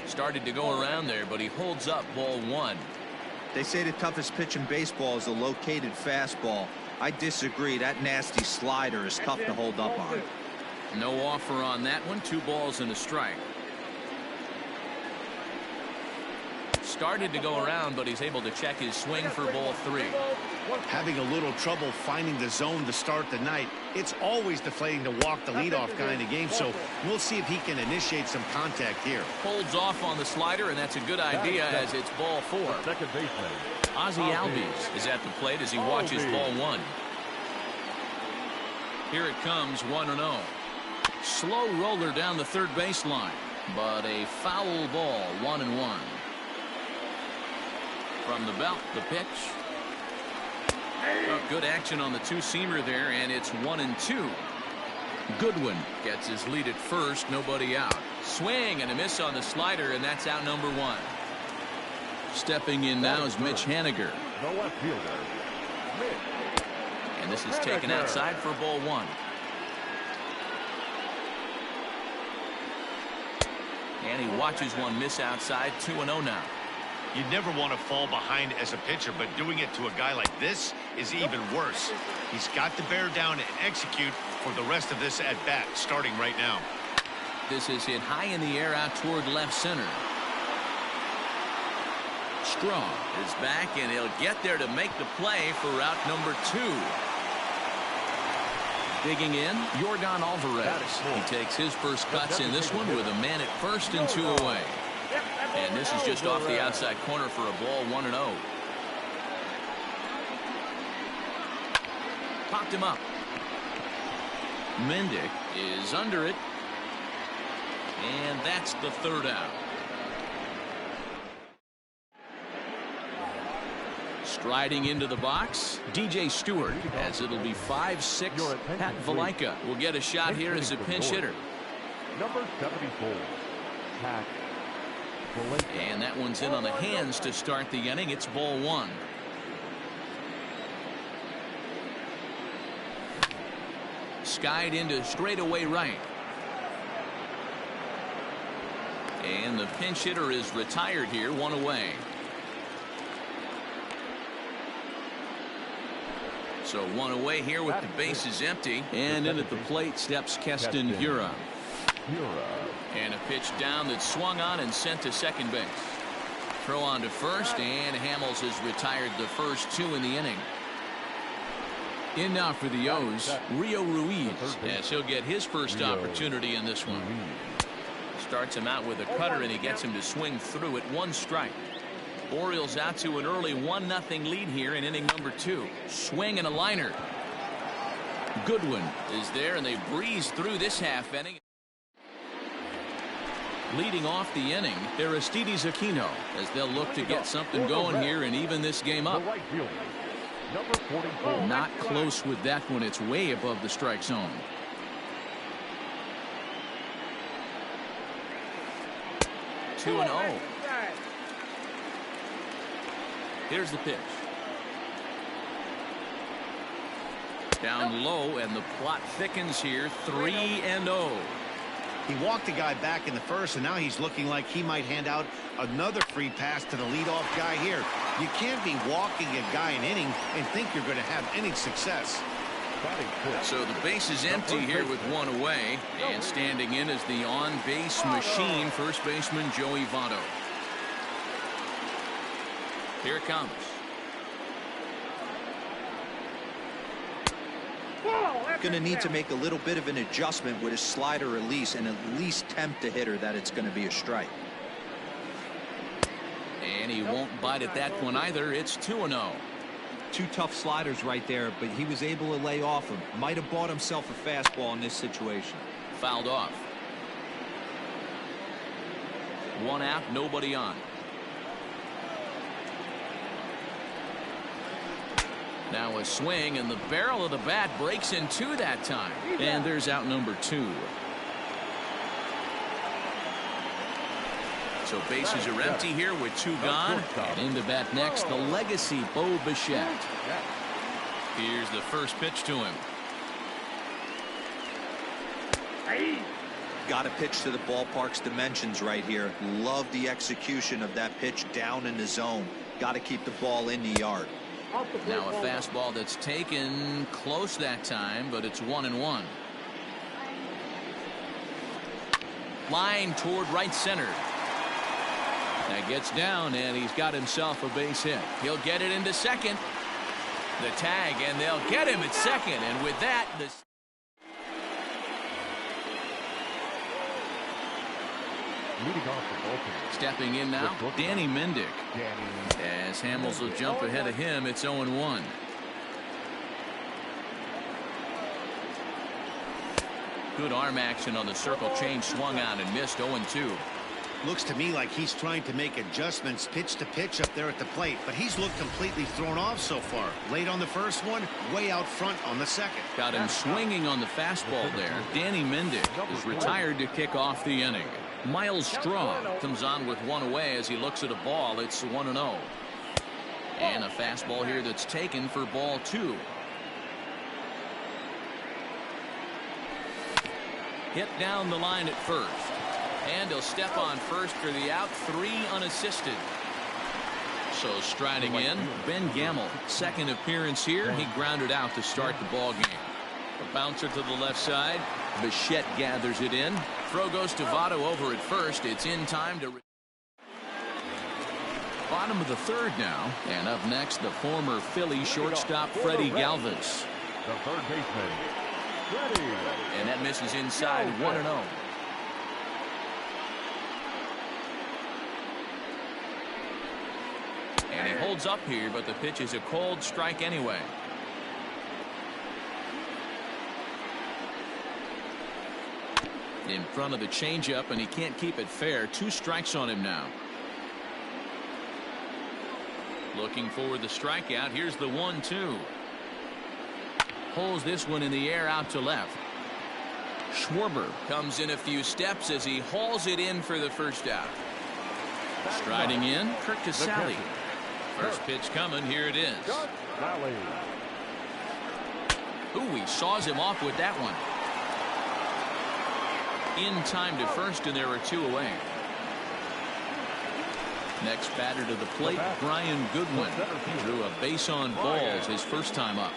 Started to go around there, but he holds up ball one. They say the toughest pitch in baseball is a located fastball. I disagree. That nasty slider is tough to hold up on. No offer on that one. 2 balls and a strike. Started to go around, but he's able to check his swing for ball 3. Having a little trouble finding the zone to start the night. It's always deflating to walk the leadoff guy in the game, so we'll see if he can initiate some contact here. Holds off on the slider, and that's a good idea as it's ball 4. Second baseman. Ozzie Albies is at the plate as he watches ball 1. Here it comes, 1-0. Slow roller down the third baseline, but a foul ball, 1-1. From the belt, the pitch. Oh, good action on the 2-seamer there, and it's 1-2. Goodwin gets his lead at first, nobody out. Swing and a miss on the slider, and that's out number 1. Stepping in now is Mitch Haniger. The left fielder. And this is taken outside for ball 1. And he watches one miss outside. 2-0 now. You never want to fall behind as a pitcher, but doing it to a guy like this is even worse. He's got to bear down and execute for the rest of this at-bat, starting right now. This is hit high in the air out toward left center. Strong is back, and he'll get there to make the play for route number 2. Digging in, Yordan Alvarez. He takes his first cuts in this one with a man at first and 2 away. And this is just off the outside corner for a ball, 1-0. Popped him up. Mendick is under it. And that's the 3rd out. Striding into the box, DJ Stewart, as it'll be 5-6. Pat Valaika will get a shot here as a pinch hitter. Number 74, Pat Valaika. And that one's in on the hands to start the inning. It's ball 1. Skied into straightaway right. And the pinch hitter is retired here, one away. So one away here with the bases empty. And in at the plate steps Keston Hiura. And a pitch down that swung on and sent to second base. Throw on to first, and Hamels has retired the first two in the inning. In now for the O's, Rio Ruiz, as he'll get his first opportunity in this one. Starts him out with a cutter, and he gets him to swing through at one strike. Orioles out to an early 1-0 lead here in inning number 2. Swing and a liner. Goodwin is there, and they breeze through this half inning. Leading off the inning, Aristides Aquino, as they'll look to get something going here and even this game up. Not close with that one. It's way above the strike zone. Two and 0. Here's the pitch. Down low, and the plot thickens here. 3-0. He walked the guy back in the first, and now he's looking like he might hand out another free pass to the leadoff guy here. You can't be walking a guy an inning and think you're going to have any success. So the base is empty here with one away, and standing in is the on-base machine, first baseman Joey Votto. Here it comes. Going to need to make a little bit of an adjustment with his slider release and at least tempt the hitter that it's going to be a strike. And he won't bite at that one either. It's 2-0. Two tough sliders right there, but he was able to lay off him. Might have bought himself a fastball in this situation. Fouled off. One out, nobody on. Now a swing, and the barrel of the bat breaks in two that time. And there's out number 2. So bases are empty here with 2 gone. And in to bat next, the legacy Bo Bichette. Here's the first pitch to him. Got to pitch to the ballpark's dimensions right here. Love the execution of that pitch down in the zone. Got to keep the ball in the yard. Now a fastball that's taken close that time, but it's 1-1. Line toward right center. That gets down, and he's got himself a base hit. He'll get it into second. The tag, and they'll get him at second. And with that, stepping in now, Danny Mendick. As Hamels will jump ahead of him, it's 0-1. Good arm action on the circle change, swung on and missed. 0-2. Looks to me like he's trying to make adjustments pitch to pitch up there at the plate, but he's looked completely thrown off so far. Late on the first one, way out front on the second. Got him swinging on the fastball there. Danny Mendick is retired to kick off the inning. Miles Straw comes on with one away as he looks at a ball. It's 1-0. And a fastball here that's taken for ball 2. Hit down the line at first. And he'll step on first for the out. 3 unassisted. So striding in, Ben Gamel. Second appearance here. He grounded out to start the ball game. A bouncer to the left side. Bichette gathers it in. Throw goes to Votto over at first. It's in time to... Bottom of the third now. And up next, the former Philly shortstop Freddie Galvis. The third baseman, Freddie. And that misses inside. 1-0. And he holds up here, but the pitch is a cold strike anyway. In front of the changeup, and he can't keep it fair. 2 strikes on him now. Looking for the strikeout. Here's the 1-2. Pulls this one in the air out to left. Schwarber comes in a few steps as he hauls it in for the first out. Striding in, Kirk Casale. First pitch coming. Here it is. Ooh, he saws him off with that one. In time to first, and there are 2 away. Next batter to the plate, Brian Goodwin. Drew a base on balls his first time up.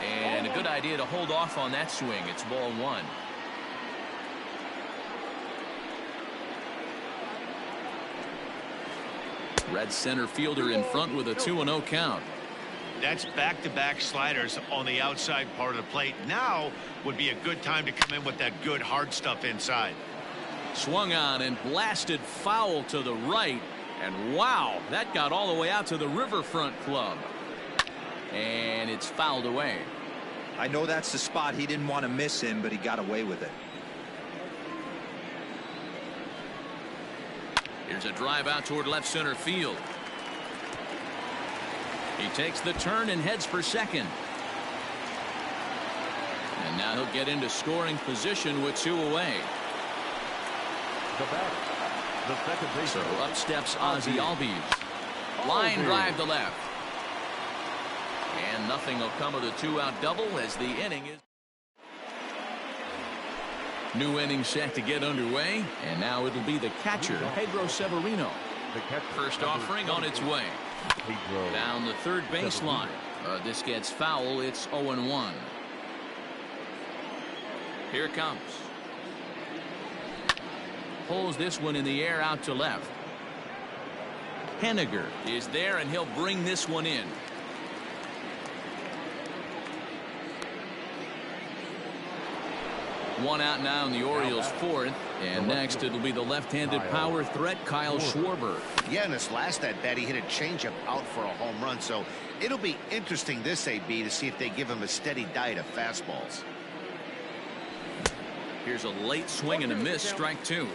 And a good idea to hold off on that swing. It's ball one. Red center fielder in front with a 2-0 count. That's back-to-back sliders on the outside part of the plate. Now would be a good time to come in with that good hard stuff inside. Swung on and blasted foul to the right. And wow, that got all the way out to the Riverfront Club. And it's fouled away. I know that's the spot he didn't want to miss him, but he got away with it. Here's a drive out toward left center field. He takes the turn and heads for second. And now he'll get into scoring position with 2 away. The second baseman. So up steps Ozzie Albies. Line drive to left. And nothing will come of the 2-out double as the inning is. New inning set to get underway, and now it'll be the catcher, Pedro Severino. First offering on its way. Down the third baseline. This gets foul. It's 0-1. Here it comes. Pulls this one in the air out to left. Henniger is there, and he'll bring this one in. One out now in the Orioles' fourth, and next it'll be the left-handed power threat Kyle Schwarber. Yeah, in this last at bat he hit a changeup out for a home run, so it'll be interesting this AB to see if they give him a steady diet of fastballs. Here's a late swing and a miss, strike 2.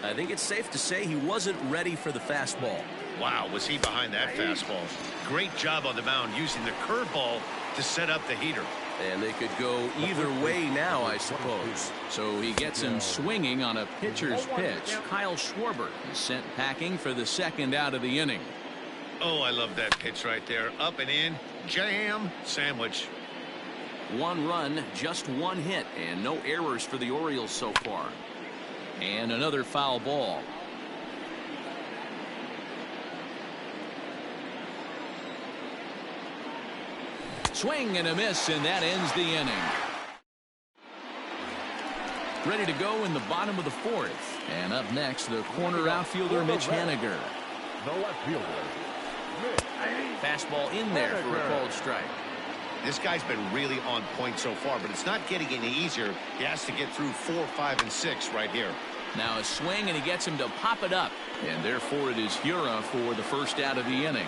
I think it's safe to say he wasn't ready for the fastball. Wow, was he behind that fastball. Great job on the mound using the curveball to set up the heater. And they could go either way now, I suppose. So he gets him swinging on a pitcher's pitch. Kyle Schwarber is sent packing for the second out of the inning. Oh, I love that pitch right there. Up and in, jam, sandwich. 1 run, just 1 hit, and no errors for the Orioles so far. And another foul ball. Swing and a miss, and that ends the inning. Ready to go in the bottom of the fourth. And up next, the corner outfielder Mitch Henniger. The left fielder. Fastball in there for a called strike. This guy's been really on point so far, but it's not getting any easier. He has to get through 4, 5, and 6 right here. Now a swing, and he gets him to pop it up. And therefore it is Hura for the first out of the inning.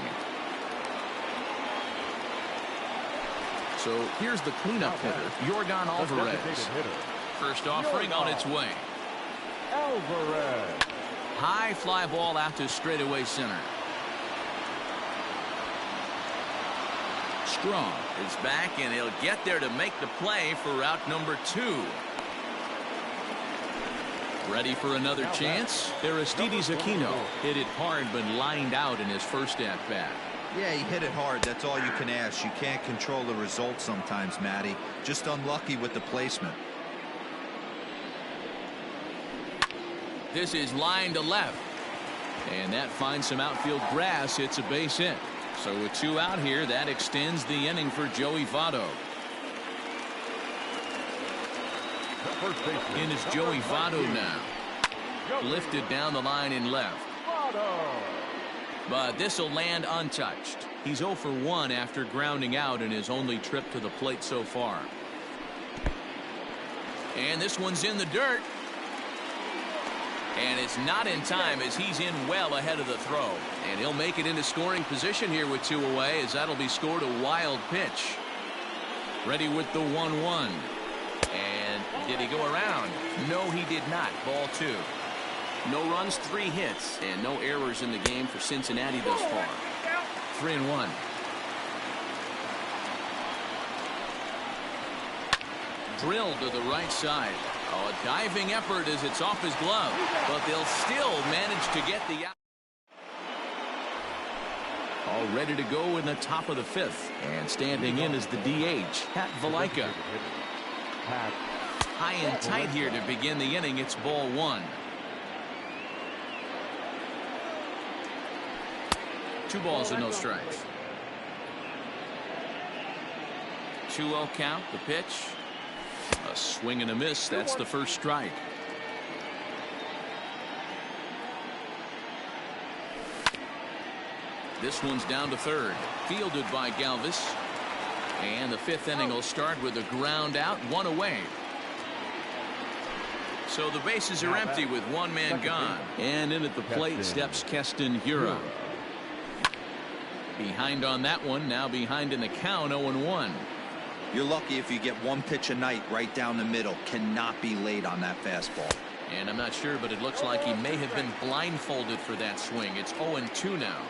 So here's the cleanup hitter, Yordan Alvarez. First offering on its way. Alvarez. High fly ball out to straightaway center. Strong is back, and he'll get there to make the play for route number 2. Ready for another chance? Aristides Aquino hit it hard but lined out in his first at-bat. Yeah, he hit it hard. That's all you can ask. You can't control the result sometimes, Matty. Just unlucky with the placement. This is line to left. And that finds some outfield grass. It's a base hit. So with 2 out here, that extends the inning for Joey Votto. In is Joey Votto now. Lifted down the line in left. But this will land untouched. He's 0 for 1 after grounding out in his only trip to the plate so far. And this one's in the dirt. And it's not in time as he's in well ahead of the throw. And he'll make it into scoring position here with 2 away, as that'll be scored a wild pitch. Ready with the 1-1. And did he go around? No, he did not. Ball 2. No runs, 3 hits, and no errors in the game for Cincinnati thus far. 3-1. Drilled to the right side. Oh, a diving effort as it's off his glove, but they'll still manage to get the out. All ready to go in the top of the 5th, and standing in is the DH, Pat Valaika. High and tight here to begin the inning. It's ball 1. 2 balls and no strikes. 2-0 count. The pitch. A swing and a miss. That's the first strike. This one's down to third. Fielded by Galvis. And the 5th inning will start with a ground out, 1 away. So the bases are empty with 1 man gone. And in at the plate steps Keston Hiura. Behind on that one. Now behind in the count, 0-1. You're lucky if you get 1 pitch a night right down the middle. Cannot be late on that fastball. And I'm not sure, but it looks like he may have been blindfolded for that swing. It's 0-2 now.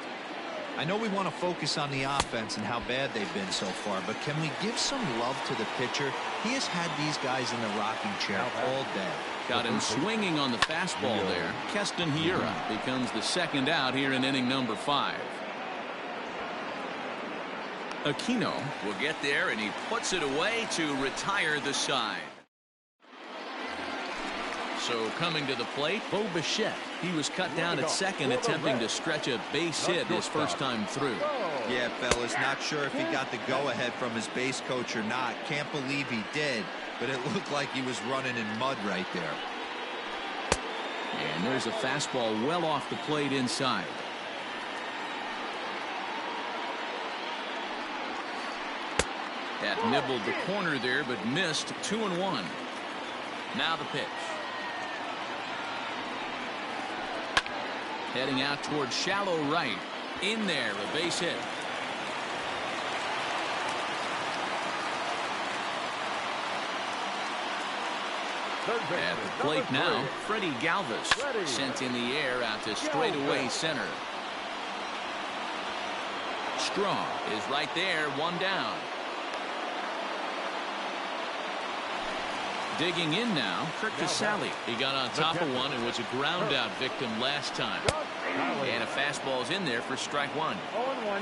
I know we want to focus on the offense and how bad they've been so far, but can we give some love to the pitcher? He has had these guys in the rocking chair all day. Got him swinging on the fastball there. Keston Hiura becomes the second out here in inning number 5. Aquino will get there, and he puts it away to retire the side. So coming to the plate, Bo Bichette. He was cut down at second, attempting to stretch a base hit his first time through. Yeah, fellas, not sure if he got the go-ahead from his base coach or not. Can't believe he did, but it looked like he was running in mud right there. And there's a fastball well off the plate inside. That nibbled the corner there, but missed. 2-1. Now the pitch. Heading out towards shallow right. In there, a base hit. At the plate now, Freddie Galvis sent in the air out to straightaway center. Straw is right there, 1 down. Digging in now, Curt Casali. He got on top of one and was a ground out victim last time. And a fastball's in there for strike 1.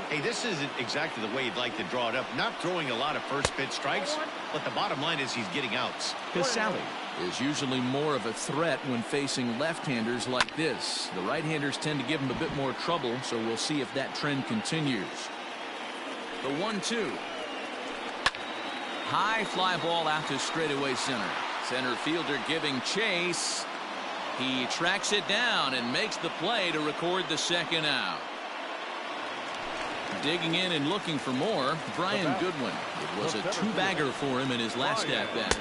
Hey, this isn't exactly the way you'd like to draw it up. Not throwing a lot of first pitch strikes, but the bottom line is he's getting outs. Casali is usually more of a threat when facing left-handers like this. The right-handers tend to give him a bit more trouble, so we'll see if that trend continues. The 1-2. High fly ball out to straightaway center. Center fielder giving chase. He tracks it down and makes the play to record the second out. Digging in and looking for more, Brian Goodwin. It was a 2-bagger for him in his last at-bat.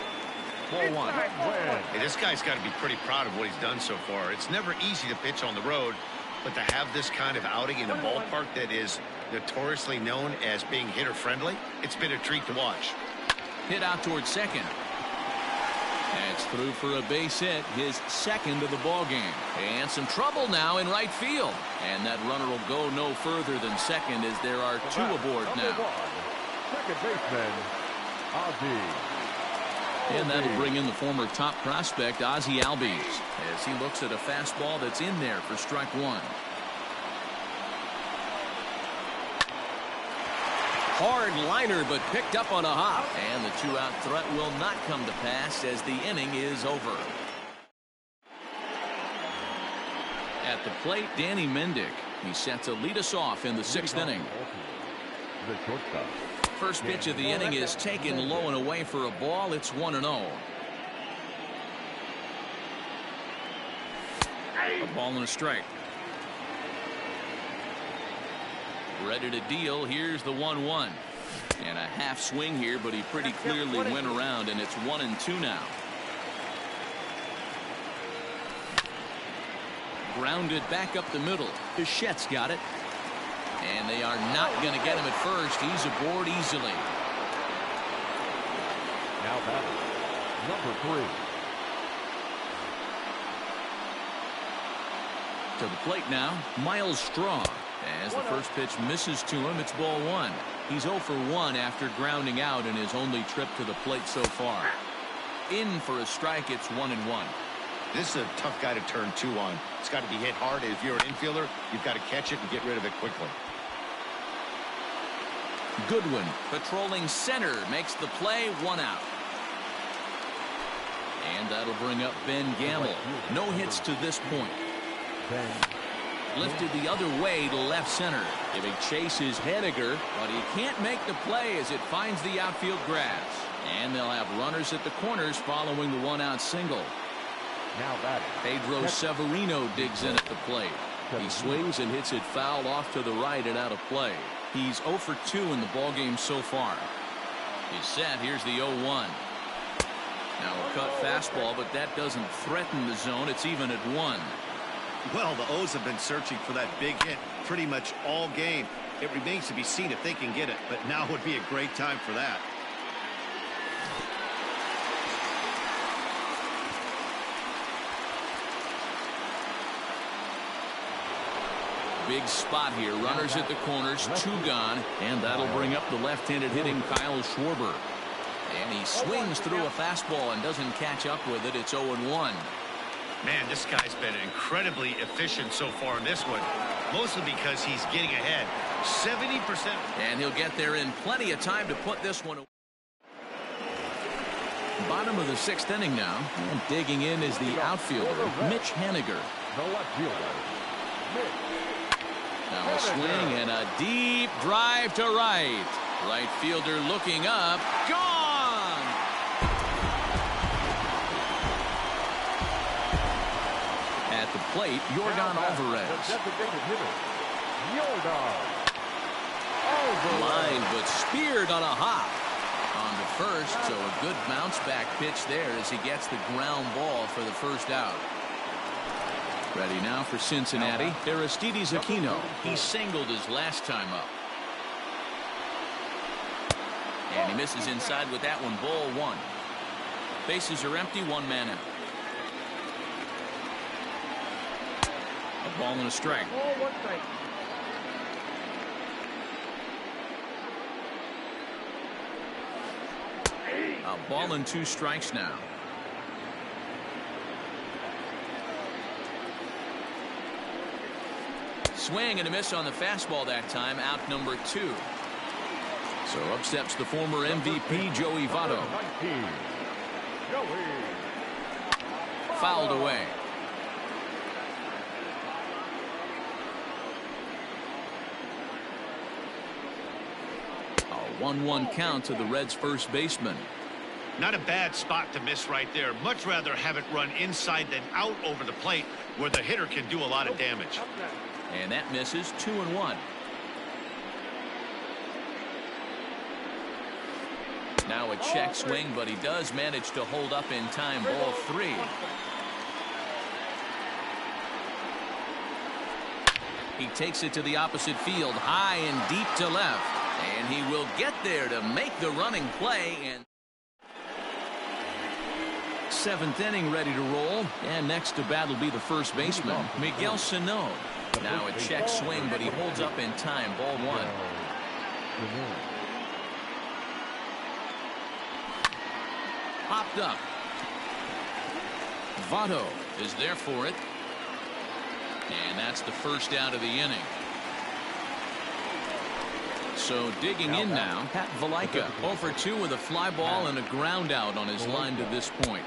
4-1. Hey, this guy's got to be pretty proud of what he's done so far. It's never easy to pitch on the road, but to have this kind of outing in a ballpark that is notoriously known as being hitter-friendly, it's been a treat to watch. Hit out towards second. That's through for a base hit, his second of the ball game. And some trouble now in right field. And that runner will go no further than second as there are 2 aboard now. Second baseman, Ozzie. And that'll bring in the former top prospect, Ozzie Albies, as he looks at a fastball that's in there for strike 1. Hard liner, but picked up on a hop. And the 2-out threat will not come to pass as the inning is over. At the plate, Danny Mendick. He's set to lead us off in the 6th inning. The shortstop. First pitch of the inning is taken low and away for a ball. It's 1-0. A ball and a strike. Ready to deal. Here's the 1-1. And a half swing here, but he pretty clearly went around, and it's 1-2 now. Grounded back up the middle. Bichette's got it. And they are not going to get him at first. He's aboard easily. Now batting, number 3. To the plate now, Miles Straw. As the first pitch misses to him, it's ball 1. He's 0 for 1 after grounding out in his only trip to the plate so far. In for a strike, it's 1-1. This is a tough guy to turn 2 on. It's got to be hit hard. If you're an infielder, you've got to catch it and get rid of it quickly. Goodwin patrolling center makes the play, 1 out. And that'll bring up Ben Gamble. No hits to this point. Lifted the other way to left center. Giving chase is Henniger, but he can't make the play as it finds the outfield grass. And they'll have runners at the corners following the one-out single. Now batting, Pedro Severino digs in at the plate. He swings and hits it foul off to the right and out of play. He's 0 for 2 in the ballgame so far. He's set. Here's the 0-1. Now a cut fastball, but that doesn't threaten the zone. It's even at 1. Well, the O's have been searching for that big hit pretty much all game. It remains to be seen if they can get it, but now would be a great time for that. Big spot here. Runners at the corners, 2 gone, and that'll bring up the left-handed hitting Kyle Schwarber. And he swings through a fastball and doesn't catch up with it. It's 0-1. Man, this guy's been incredibly efficient so far in this one, mostly because he's getting ahead. 70%. And he'll get there in plenty of time to put this one away. Bottom of the 6th inning now, and digging in is the outfielder, Mitch Henniger. the left fielder, Mitch. Now a swing and a deep drive to right. Right fielder looking up. Gone! At the plate, Yordan Alvarez. The designated hitter, Yordan Alvarez. Line, but speared on a hop. On the first, so a good bounce back pitch there as he gets the ground ball for the first out. Ready now for Cincinnati, Aristides Aquino. He singled his last time up. And he misses inside with that one, ball 1. Bases are empty, 1 man out. A ball and a strike. A ball and 2 strikes now. Swing and a miss on the fastball that time, out number 2. So up steps the former MVP Joey Votto. Fouled away. A 1-1 count to the Reds' first baseman. Not a bad spot to miss right there. Much rather have it run inside than out over the plate where the hitter can do a lot of damage. And that misses, 2-1. Now a check swing, but he does manage to hold up in time, ball 3. He takes it to the opposite field, high and deep to left. And he will get there to make the running play. And 7th inning ready to roll. And next to bat will be the first baseman, Miguel Sano. Now a check swing, but he holds up in time, ball 1. Popped up. Votto is there for it. And that's the first out of the inning. So digging in now, Pat Valaika, 0 for 2 with a fly ball and a ground out on his line to this point.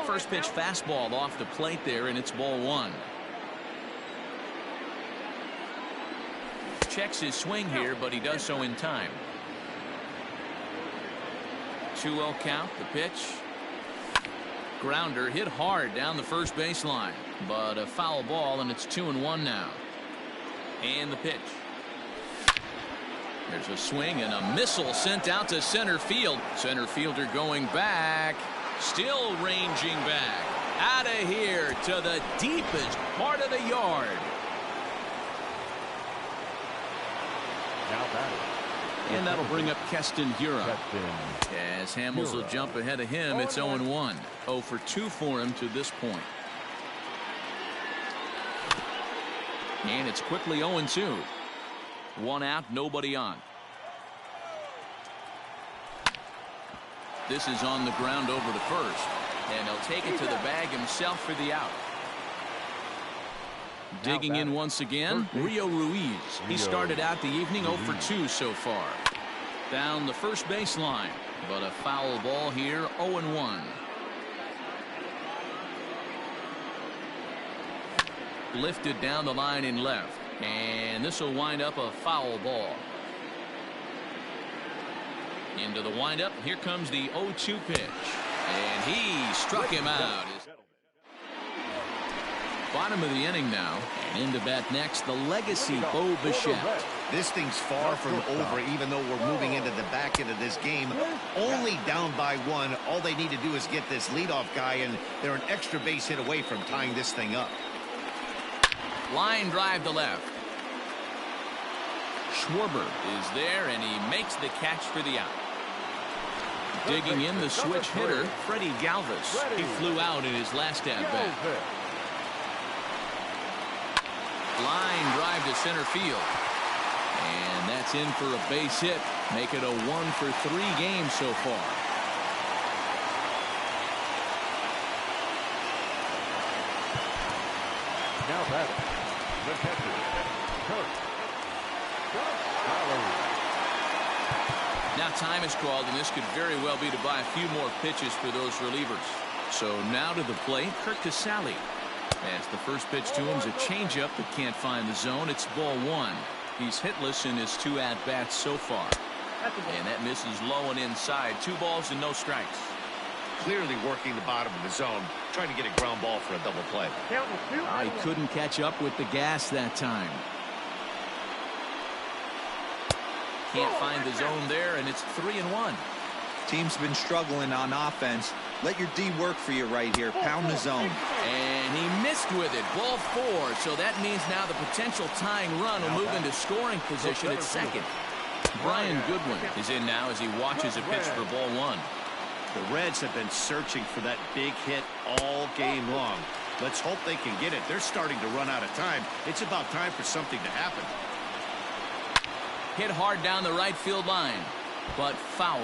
First pitch fastball off the plate there, and it's ball 1. Checks his swing here, but he does so in time. 2-0 count, the pitch. Grounder hit hard down the first baseline, but a foul ball, and it's 2-1 now. And the pitch. There's a swing and a missile sent out to center field. Center fielder going back, still ranging back. Out of here to the deepest part of the yard. Now batting. And that'll bring up Keston Hiura. As Hamels will jump ahead of him, it's 0-1. 0 for 2 for him to this point. And it's quickly 0-2. 1 out, nobody on. This is on the ground over to first. And he'll take it to the bag himself for the out. Digging in once again, Rio Ruiz. He started out the evening 0 for 2 so far. Down the first baseline, but a foul ball here, 0-1. Lifted down the line in left. And this will wind up a foul ball. Into the windup. Here comes the 0-2 pitch. And he struck him out. Bottom of the inning now. And in to bat next, the legacy Bo Bichette. This thing's far from over, even though we're moving into the back end of this game. Only down by 1. All they need to do is get this leadoff guy, and they're an extra base hit away from tying this thing up. Line drive to left. Schwarber is there, and he makes the catch for the out. Digging in the switch hitter, Freddie Galvis. He flew out in his last at-bat. Line drive to center field. And that's in for a base hit. Make it a 1-for-3 game so far. Now batting, the catcher, Kurt Now time is called, and this could very well be to buy a few more pitches for those relievers. So now to the plate, Kurt Casale. As the first pitch to him is a changeup that can't find the zone. It's ball 1. He's hitless in his 2 at-bats so far. And that misses low and inside. 2 balls and no strikes. Clearly working the bottom of the zone, trying to get a ground ball for a double play. He couldn't catch up with the gas that time. Can't find the zone there, and it's 3-1. Team's been struggling on offense. Let your D work for you right here. Pound the zone. And he missed with it. Ball 4. So that means now the potential tying run will move into scoring position at second. Brian Goodwin is in now as he watches a pitch for ball 1. The Reds have been searching for that big hit all game long. Let's hope they can get it. They're starting to run out of time. It's about time for something to happen. Hit hard down the right field line, but foul.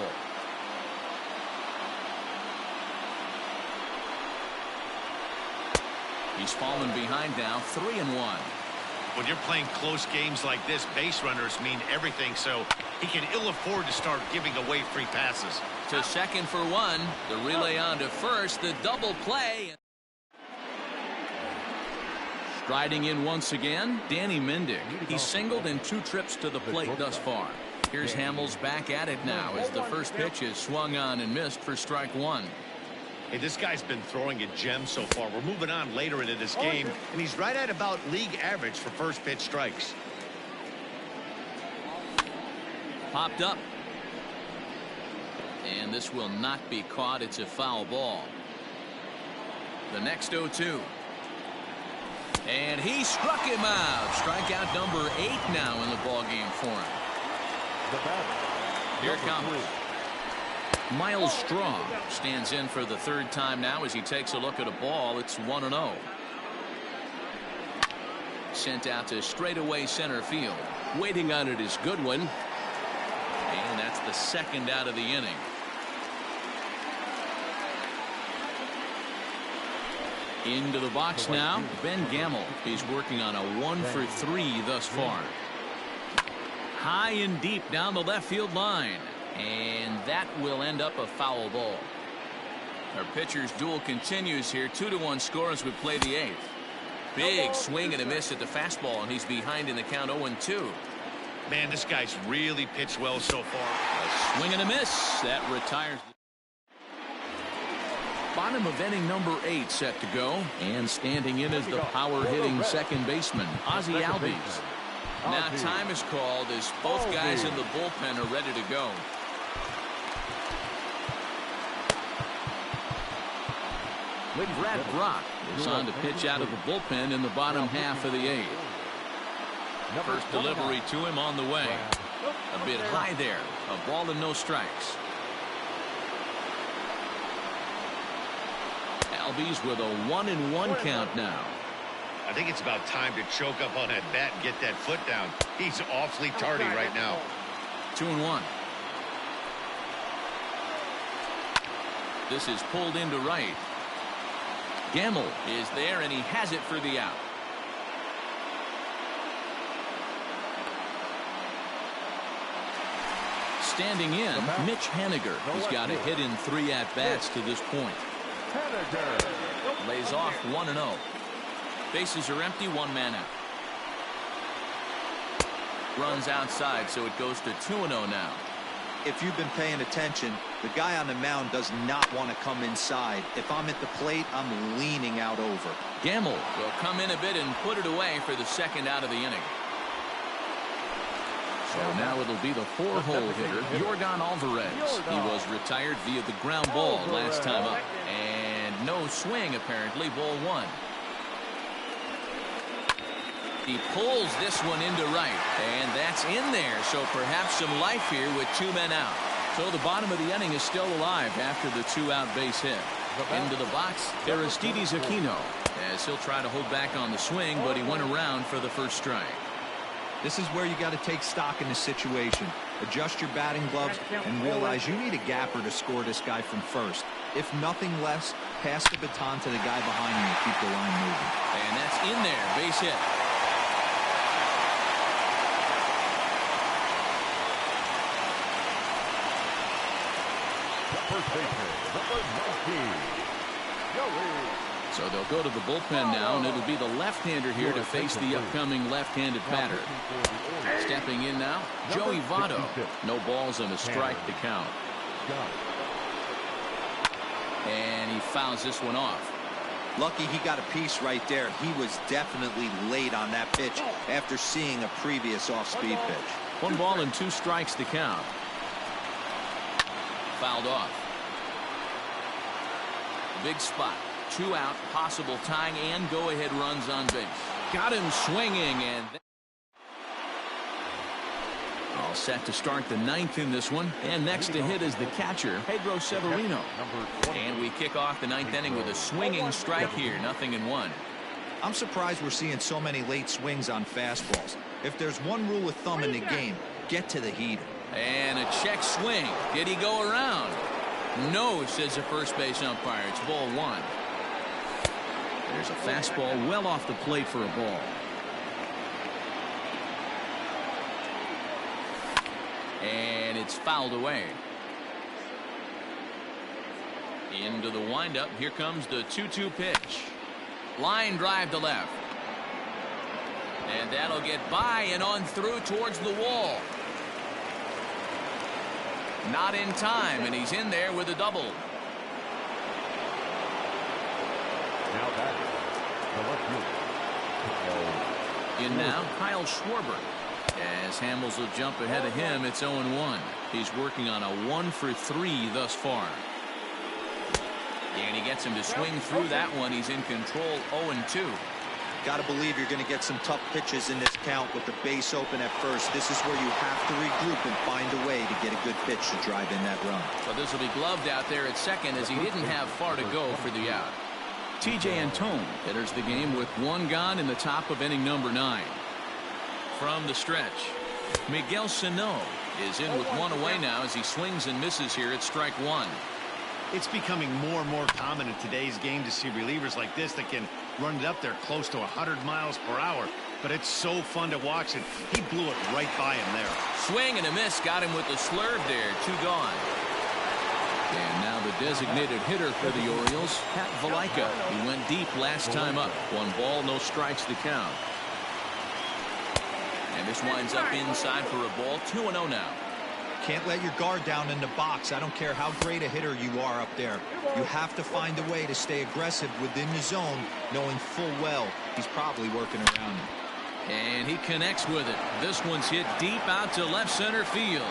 He's fallen behind now, 3-1. When you're playing close games like this, base runners mean everything, so he can ill afford to start giving away free passes. To second for 1. The relay on to first. The double play. Striding in once again, Danny Mendick. He's singled in 2 trips to the plate thus far. Here's Hamels back at it now as the first pitch is swung on and missed for strike 1. Hey, this guy's been throwing a gem so far. We're moving on later into this game, and he's right at about league average for first pitch strikes. Popped up. And this will not be caught. It's a foul ball. The next 0-2. And he struck him out. Strikeout number 8 now in the ballgame for him. Here it comes. Miles Straw stands in for the 3rd time now as he takes a look at a ball. It's 1-0. Sent out to straightaway center field. Waiting on it is Goodwin. And that's the 2nd out of the inning. Into the box now, Ben Gamel. He's working on a 1-for-3 thus far. High and deep down the left field line. And that will end up a foul ball. Our pitcher's duel continues here. 2-1 score as we play the 8th. Big swing and a miss at the fastball, and he's behind in the count 0-2. Man, this guy's really pitched well so far. A swing and a miss. That retires. Bottom of inning number 8 set to go. And standing in is the power-hitting second baseman, Ozzie Albies. Now time is called as both guys in the bullpen are ready to go. Brad Brock is on to pitch out of the bullpen in the bottom half of the 8th. First delivery to him on the way. A bit high there. A ball and no strikes. Albies with a 1-1 count now. I think it's about time to choke up on that bat and get that foot down. He's awfully tardy right now. 2-1. This is pulled into right. Gamel is there, and he has it for the out. Standing in, Mitch Haniger. He's got a hit in 3 at-bats to this point. Lays off 1-0. Bases are empty, one man out. Runs outside, so it goes to 2-0 now. If you've been paying attention, the guy on the mound does not want to come inside. If I'm at the plate, I'm leaning out over. Gamble will come in a bit and put it away for the second out of the inning. So now it'll be the 4-hole hitter, Yordan Alvarez. He was retired via the ground ball last time up. And no swing, apparently, ball one. He pulls this one into right, and that's in there, so perhaps some life here with 2 men out. So the bottom of the inning is still alive after the 2-out base hit. Into the box, Aristides Aquino, as he'll try to hold back on the swing, but he went around for the first strike. This is where you got to take stock in the situation. Adjust your batting gloves and realize you need a gapper to score this guy from first. If nothing less, pass the baton to the guy behind you and keep the line moving. And that's in there, base hit. First baseman, number 19, Joey. So they'll go to the bullpen now, and it'll be the left-hander here to face the upcoming left-handed batter. Stepping in now, Joey Votto. No balls and a strike to count. And he fouls this one off. Lucky he got a piece right there. He was definitely late on that pitch after seeing a previous off-speed pitch. 1 ball and 2 strikes to count. Fouled off. Big spot. 2 out, possible tying and go-ahead runs on base. Got him swinging, and all set to start the 9th in this one. And next to hit is the catcher, Pedro Severino. And we kick off the 9th inning with a swinging strike here, 0-1. I'm surprised we're seeing so many late swings on fastballs. If there's one rule of thumb in the game, get to the heater. And a check swing. Did he go around? No, says the first base umpire. It's ball 1. There's a fastball well off the plate for a ball. And it's fouled away. Into the windup. Here comes the 2-2 pitch. Line drive to left. And that'll get by and on through towards the wall. Not in time, and he's in there with a double. Now batting, the left fielder, In now, Kyle Schwarber. As Hamels will jump ahead of him, it's 0-1. He's working on a 1 for 3 thus far. And he gets him to swing through that one. He's in control, 0-2. Got to believe you're going to get some tough pitches in this count with the base open at first. This is where you have to regroup and find a way to get a good pitch to drive in that run. So this will be gloved out there at second as he didn't have far to go for the out. T.J. Antone enters the game with 1 gone in the top of inning number 9. From the stretch, Miguel Sano is in with 1 away now as he swings and misses here at strike 1. It's becoming more and more common in today's game to see relievers like this that can run it up there close to 100 miles per hour. But it's so fun to watch, and he blew it right by him there. Swing and a miss. Got him with the slurve there. 2 gone. And now the designated hitter for the Orioles, Pat Valaika. He went deep last time up. 1 ball, no strikes to count. And this winds up inside for a ball. 2-0 now. Can't let your guard down in the box. I don't care how great a hitter you are up there. You have to find a way to stay aggressive within the zone, knowing full well he's probably working around you. And he connects with it. This one's hit deep out to left center field.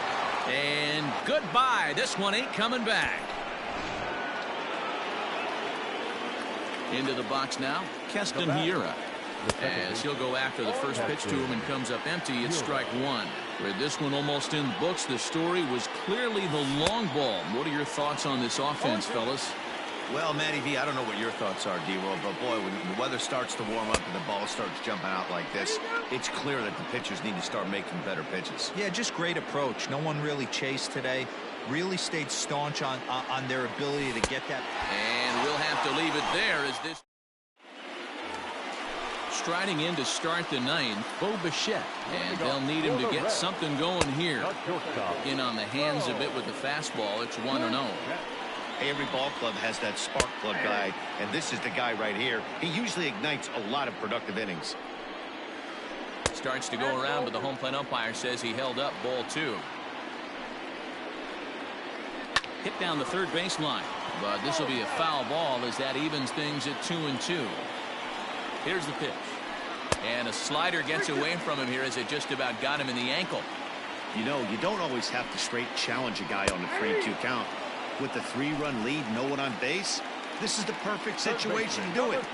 And goodbye. This one ain't coming back. Into the box now, Keston Hiura. As he'll go after the first pitch to him and comes up empty, it's strike 1. With this one almost in the books, the story was clearly the long ball. What are your thoughts on this offense, fellas? Well, Matty V, I don't know what your thoughts are, D-Roll, but boy, when the weather starts to warm up and the ball starts jumping out like this, it's clear that the pitchers need to start making better pitches. Yeah, just great approach. No one really chased today. Really stayed staunch on their ability to get that. And we'll have to leave it there as this. Striding in to start the 9th, Bo Bichette. And they'll need him to get something going here. In on the hands a bit with the fastball. It's 1-0. Hey, every ball club has that spark plug guy, and this is the guy right here. He usually ignites a lot of productive innings. Starts to go around, but the home plate umpire says he held up ball 2. Hit down the third baseline, but this will be a foul ball as that evens things at 2-2. Here's the pitch. And a slider gets away from him here as it just about got him in the ankle. You know, you don't always have to straight challenge a guy on a 3-2 count. With the 3-run lead, no one on base, this is the perfect situation to do it.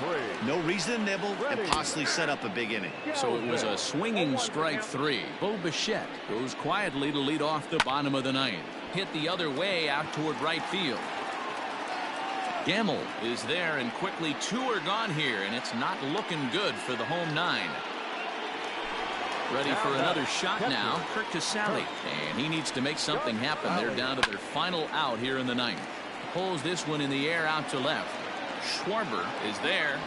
No reason to nibble and possibly set up a big inning. So it was a swinging strike 3. Bo Bichette goes quietly to lead off the bottom of the 9th. Hit the other way out toward right field. Gamble is there, and quickly 2 are gone here, and it's not looking good for the home 9. Ready for another shot now, Curt Casali, and he needs to make something happen. They're down to their final out here in the 9th. Pulls this one in the air out to left. Schwarber is there,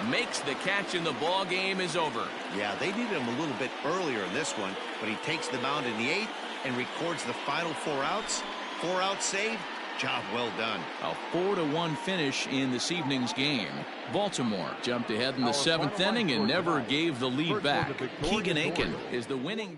makes the catch, and the ball game is over. Yeah, they needed him a little bit earlier in this one, but he takes the mound in the 8th and records the final 4 outs. 4 out save. Job well done. A 4-1 finish in this evening's game. Baltimore jumped ahead in the 7th inning and never gave the lead back. Keegan Akin is the winning.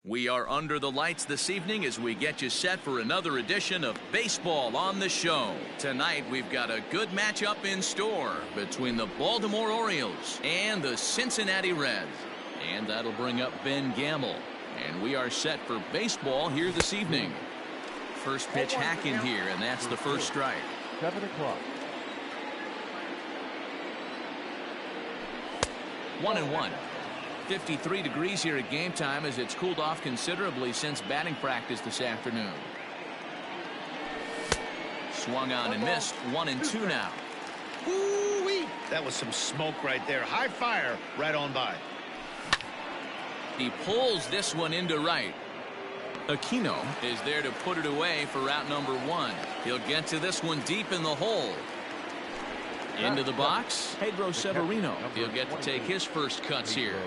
We are under the lights this evening as we get you set for another edition of Baseball on the Show. Tonight we've got a good matchup in store between the Baltimore Orioles and the Cincinnati Reds. And that'll bring up Ben Gamble. And we are set for baseball here this evening. First pitch hack in here, and that's the first strike. 7 o'clock. 1-1. 53 degrees here at game time as it's cooled off considerably since batting practice this afternoon. Swung on and missed. 1-2 now. Ooh-wee. That was some smoke right there. High fire right on by. He pulls this one into right. Aquino is there to put it away for out number 1. He'll get to this one deep in the hole. Into the box, Pedro Severino. He'll get to take his first cuts here.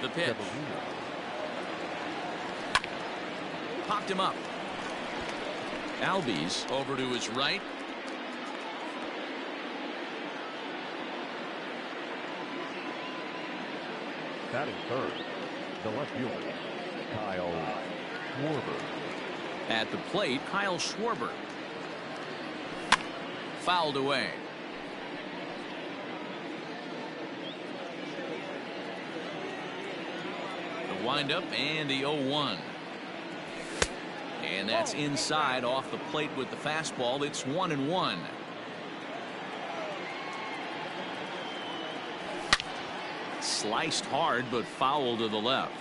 The pitch. Popped him up. Albies over to his right. Batting third, the left fielder, Kyle Schwarber. At the plate, Kyle Schwarber. Fouled away. The windup and the 0-1. And that's inside off the plate with the fastball. It's 1-1. Sliced hard, but foul to the left.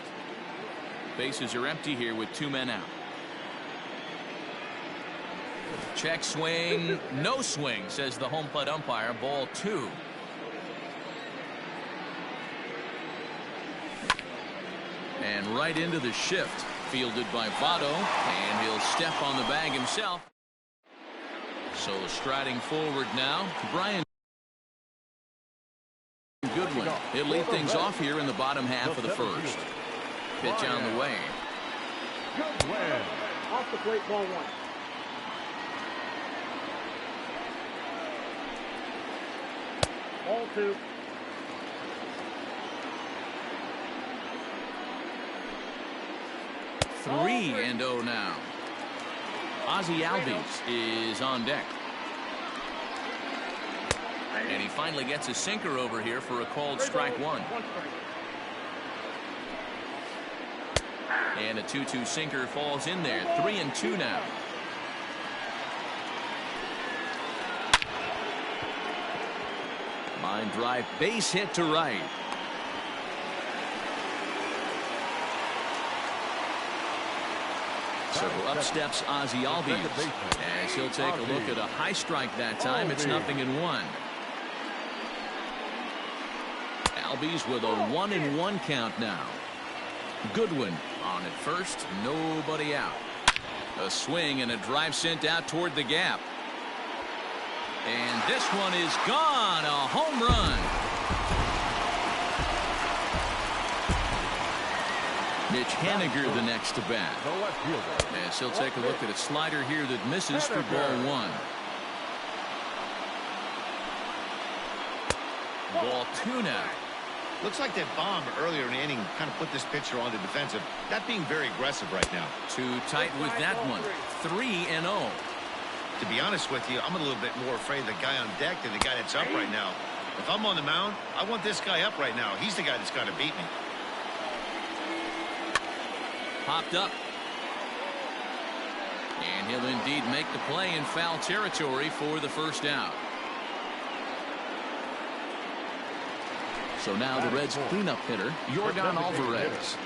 Bases are empty here with 2 men out. Check swing, no swing, says the home plate umpire. Ball 2. And right into the shift, fielded by Votto, and he'll step on the bag himself. So striding forward now, Brian Goodwin. He'll lead things off here in the bottom half of the first. Pitch on the way. Goodwin. Off the plate, ball 1. Ball 2. Three and 0 now. Ozzie Albies is on deck. And he finally gets a sinker over here for a called strike 1. And a 2-2 sinker falls in there. 3-2 now. Line drive, base hit to right. So up steps Ozzie Albies as he'll take a look at a high strike that time. It's 0-1. Albies with a 1-1 count now. Goodwin on at first, nobody out. A swing and a drive sent out toward the gap. And this one is gone. A home run. Mitch Haniger the next to bat. The left fielder. As he'll take a look at a slider here that misses for ball 1. Ball 2 now. Looks like that bomb earlier in the inning kind of put this pitcher on the defensive. Not being very aggressive right now. Too tight with that one. 3-0. To be honest with you, I'm a little bit more afraid of the guy on deck than the guy that's up right now. If I'm on the mound, I want this guy up right now. He's the guy that's got to beat me. Popped up. And he'll indeed make the play in foul territory for the first out. So now the Reds cleanup hitter, Yordan Alvarez.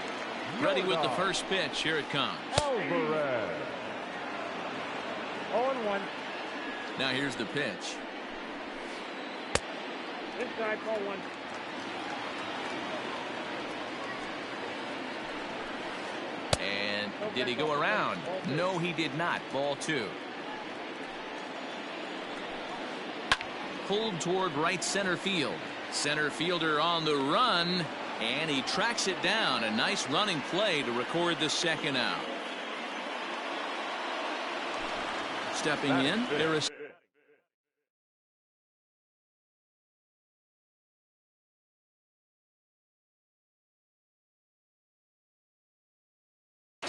Ready with the first pitch. Here it comes. Alvarez. 0-1. Now here's the pitch. Inside, ball 1. And did he go around? No, he did not. Ball 2. Pulled toward right center field. Center fielder on the run, and he tracks it down. A nice running play to record the second out. Stepping in, there is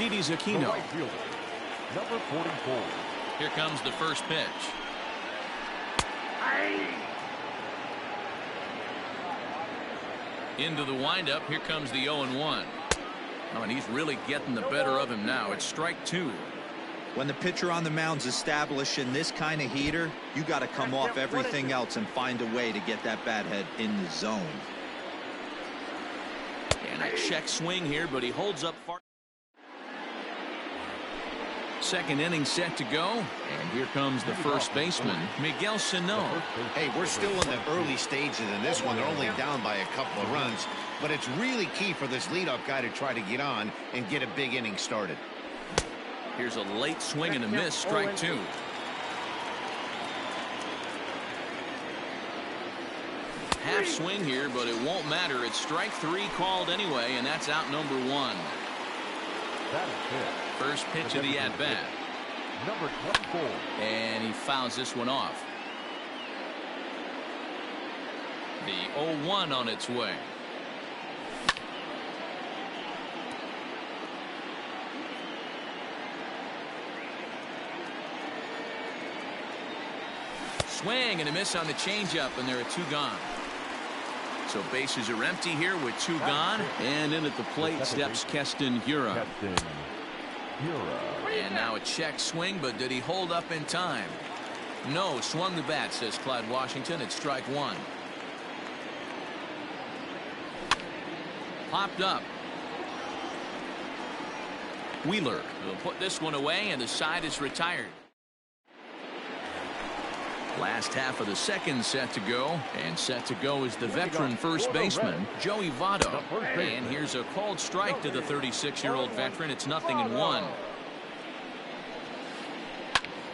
Aristides The Aquino. right fielder, number 44. Here comes the first pitch. Into the windup. Here comes the 0-1. Oh, and he's really getting the better of him now. It's strike two. When the pitcher on the mound's establishing this kind of heater, you got to come off everything else and find a way to get that bat head in the zone. And a check swing here, but he holds up far. Second inning set to go, and here comes the first baseman, Miguel Sano. Hey, we're still in the early stages in this one. They're only down by a couple of runs, but it's really key for this leadoff guy to try to get on and get a big inning started. Here's a late swing and a miss, strike two. Half swing here, but it won't matter. It's strike three called anyway, and that's out number one. That is it. First pitch of the at-bat. Number 24. And he fouls this one off. The 0-1 on its way. Swing and a miss on the changeup, and there are two gone. So bases are empty here with two gone, and in at the plate steps Keston Hiura. Keston Hiura. And now a check swing, but did he hold up in time? No, swung the bat, says Clyde Washington. It's strike one. Popped up. Wheeler will put this one away, and the side is retired. Last half of the second set to go, and set to go is the veteran first baseman, Joey Votto. And here's a called strike to the 36-year-old veteran. It's 0-1.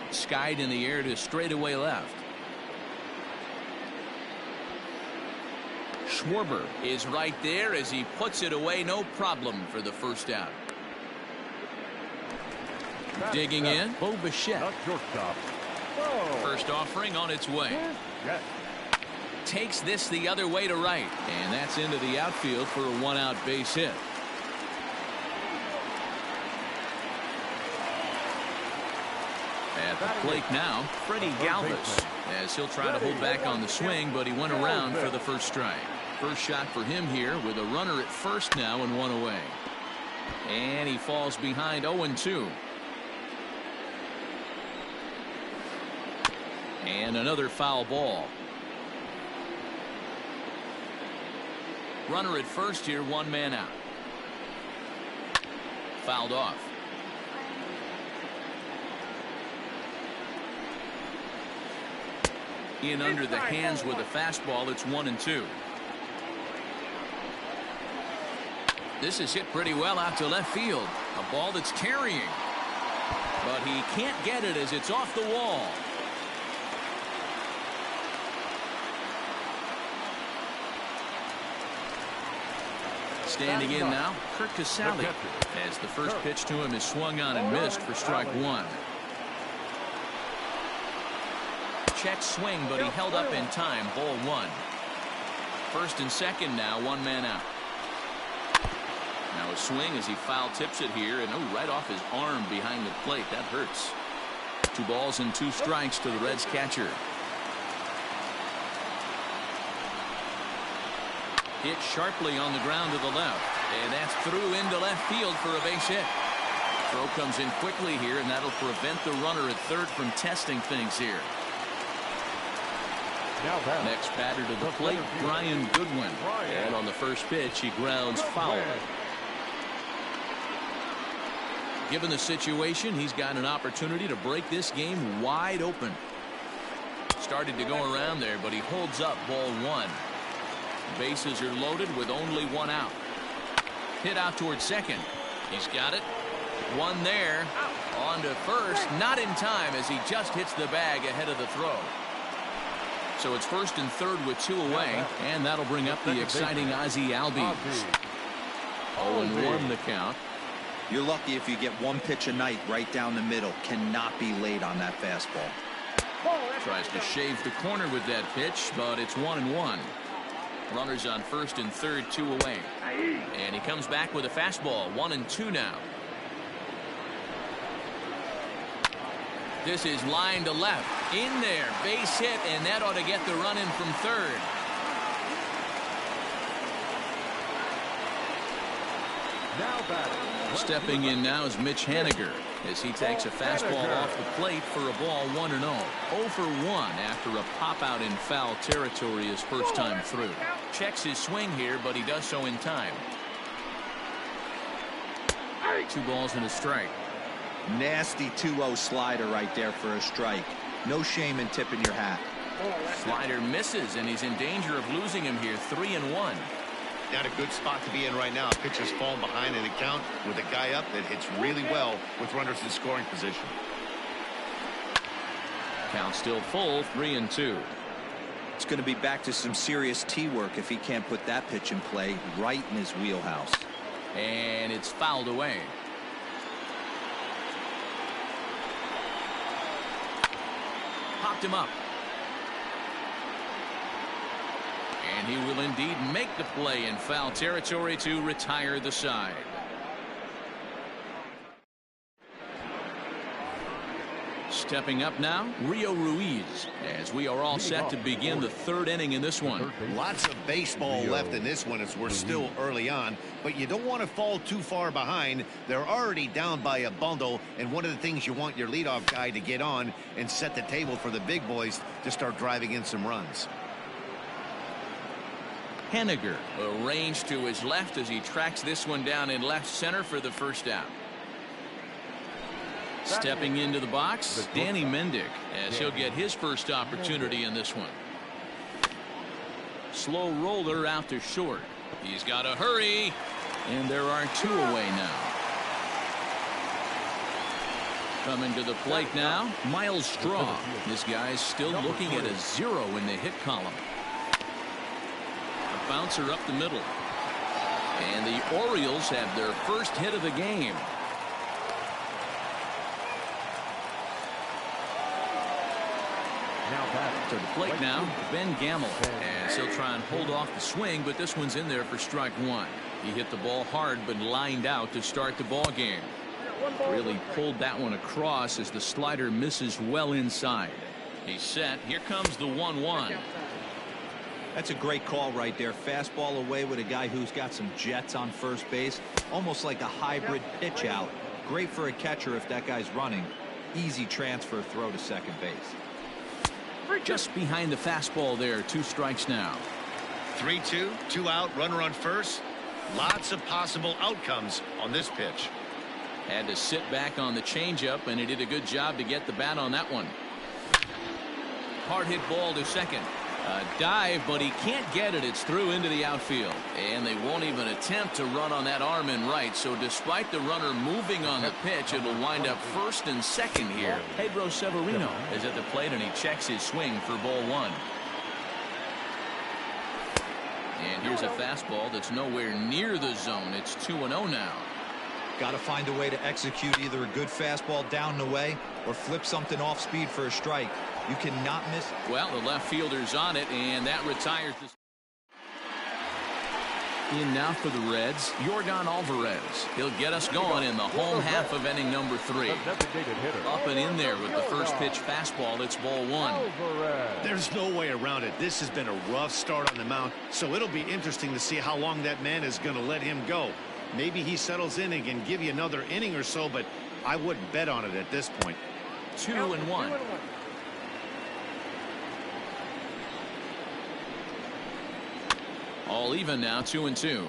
Skied in the air to straightaway left. Schwarber is right there as he puts it away, no problem for the first out. Digging in, Bo Bichette. Not shortstop. First offering on its way. Yes. Takes this the other way to right, and that's into the outfield for a one-out base hit. At the plate now, Freddie Galvis, as he'll try to hold back on the swing, but he went around for the first strike. First shot for him here with a runner at first now and one away. And he falls behind 0-2. And another foul ball. Runner at first here, one man out. Fouled off. In under the hands with a fastball. It's 1-2. This is hit pretty well out to left field. A ball that's carrying. But he can't get it as it's off the wall. Standing in now, Curt Casali, as the first pitch to him is swung on and missed for strike one. Check swing, but he held up in time. Ball one. First and second now, one man out. Now a swing as he foul tips it here, and right off his arm behind the plate. That hurts. 2 balls and 2 strikes to the Reds catcher. Hit sharply on the ground to the left, and that's through into left field for a base hit. Throw comes in quickly here, and that'll prevent the runner at third from testing things here. Next batter to the plate, Brian Goodwin. And on the first pitch, he grounds foul. Given the situation, he's got an opportunity to break this game wide open. Started to go around there, but he holds up ball one. Bases are loaded with only one out. Hit out towards second. He's got it. One there. On to first. Not in time as he just hits the bag ahead of the throw. So it's first and third with 2 away. And that'll bring up the exciting Ozzie Albies. 0-1 the count. You're lucky if you get one pitch a night right down the middle. Cannot be late on that fastball. Tries to shave the corner with that pitch, but it's 1-1. Runners on first and third, 2 away. And he comes back with a fastball. 1-2 now. This is line to left. In there. Base hit, and that ought to get the run in from third. Now batting. Stepping in now is Mitch Haniger as he takes a fastball off the plate for a ball 1-0. 0 for 1 after a pop out in foul territory his first time through. Checks his swing here, but he does so in time. 2 balls and a strike. Nasty 2-0 slider right there for a strike. No shame in tipping your hat. Slider misses, and he's in danger of losing him here. 3-1. Not a good spot to be in right now. Pitcher's falling behind in the count with a guy up that hits really well with runners in scoring position. Count still full. 3-2. It's going to be back to some serious tee work if he can't put that pitch in play right in his wheelhouse. And it's fouled away. Popped him up. And he will indeed make the play in foul territory to retire the side. Stepping up now, Rio Ruiz, as we are all set to begin the 3rd inning in this one. Lots of baseball left in this one as we're still early on, but you don't want to fall too far behind. They're already down by a bundle, and one of the things you want your leadoff guy to get on and set the table for the big boys to start driving in some runs. Haniger arranged to his left as he tracks this one down in left center for the first out. Stepping into the box, Danny Mendick, as he'll get his first opportunity in this one. Slow roller out to short. He's got to hurry, and there are 2 away now. Coming to the plate now, Miles Straw. This guy's still looking at a 0 in the hit column. A bouncer up the middle. And the Orioles have their first hit of the game. To the plate now, Ben Gamel, as he'll try and hold off the swing, but this one's in there for strike 1. He hit the ball hard but lined out to start the ball game. Really pulled that one across as the slider misses well inside. He's set. Here comes the 1-1. That's a great call right there. Fastball away with a guy who's got some jets on first base. Almost like a hybrid pitch out. Great for a catcher if that guy's running. Easy transfer throw to second base. Just behind the fastball there. 2 strikes now. 3-2, 2 out, runner on first. Lots of possible outcomes on this pitch. Had to sit back on the changeup, and he did a good job to get the bat on that one. Hard hit ball to second. A dive, but he can't get it. It's through into the outfield. And they won't even attempt to run on that arm in right. So despite the runner moving on the pitch, it'll wind up first and second here. Pedro Severino is at the plate, and he checks his swing for ball 1. And here's a fastball that's nowhere near the zone. It's 2-0 now. Got to find a way to execute either a good fastball down the way or flip something off speed for a strike. You cannot miss. Well, the left fielder's on it, and that retires the. In now for the Reds, Yordan Alvarez. He'll get us going in the home half of inning number 3. Up and in there with the first pitch fastball. It's ball 1. There's no way around it. This has been a rough start on the mound, so it'll be interesting to see how long that man is going to let him go. Maybe he settles in and can give you another inning or so, but I wouldn't bet on it at this point. 2-1. All even now, 2-2.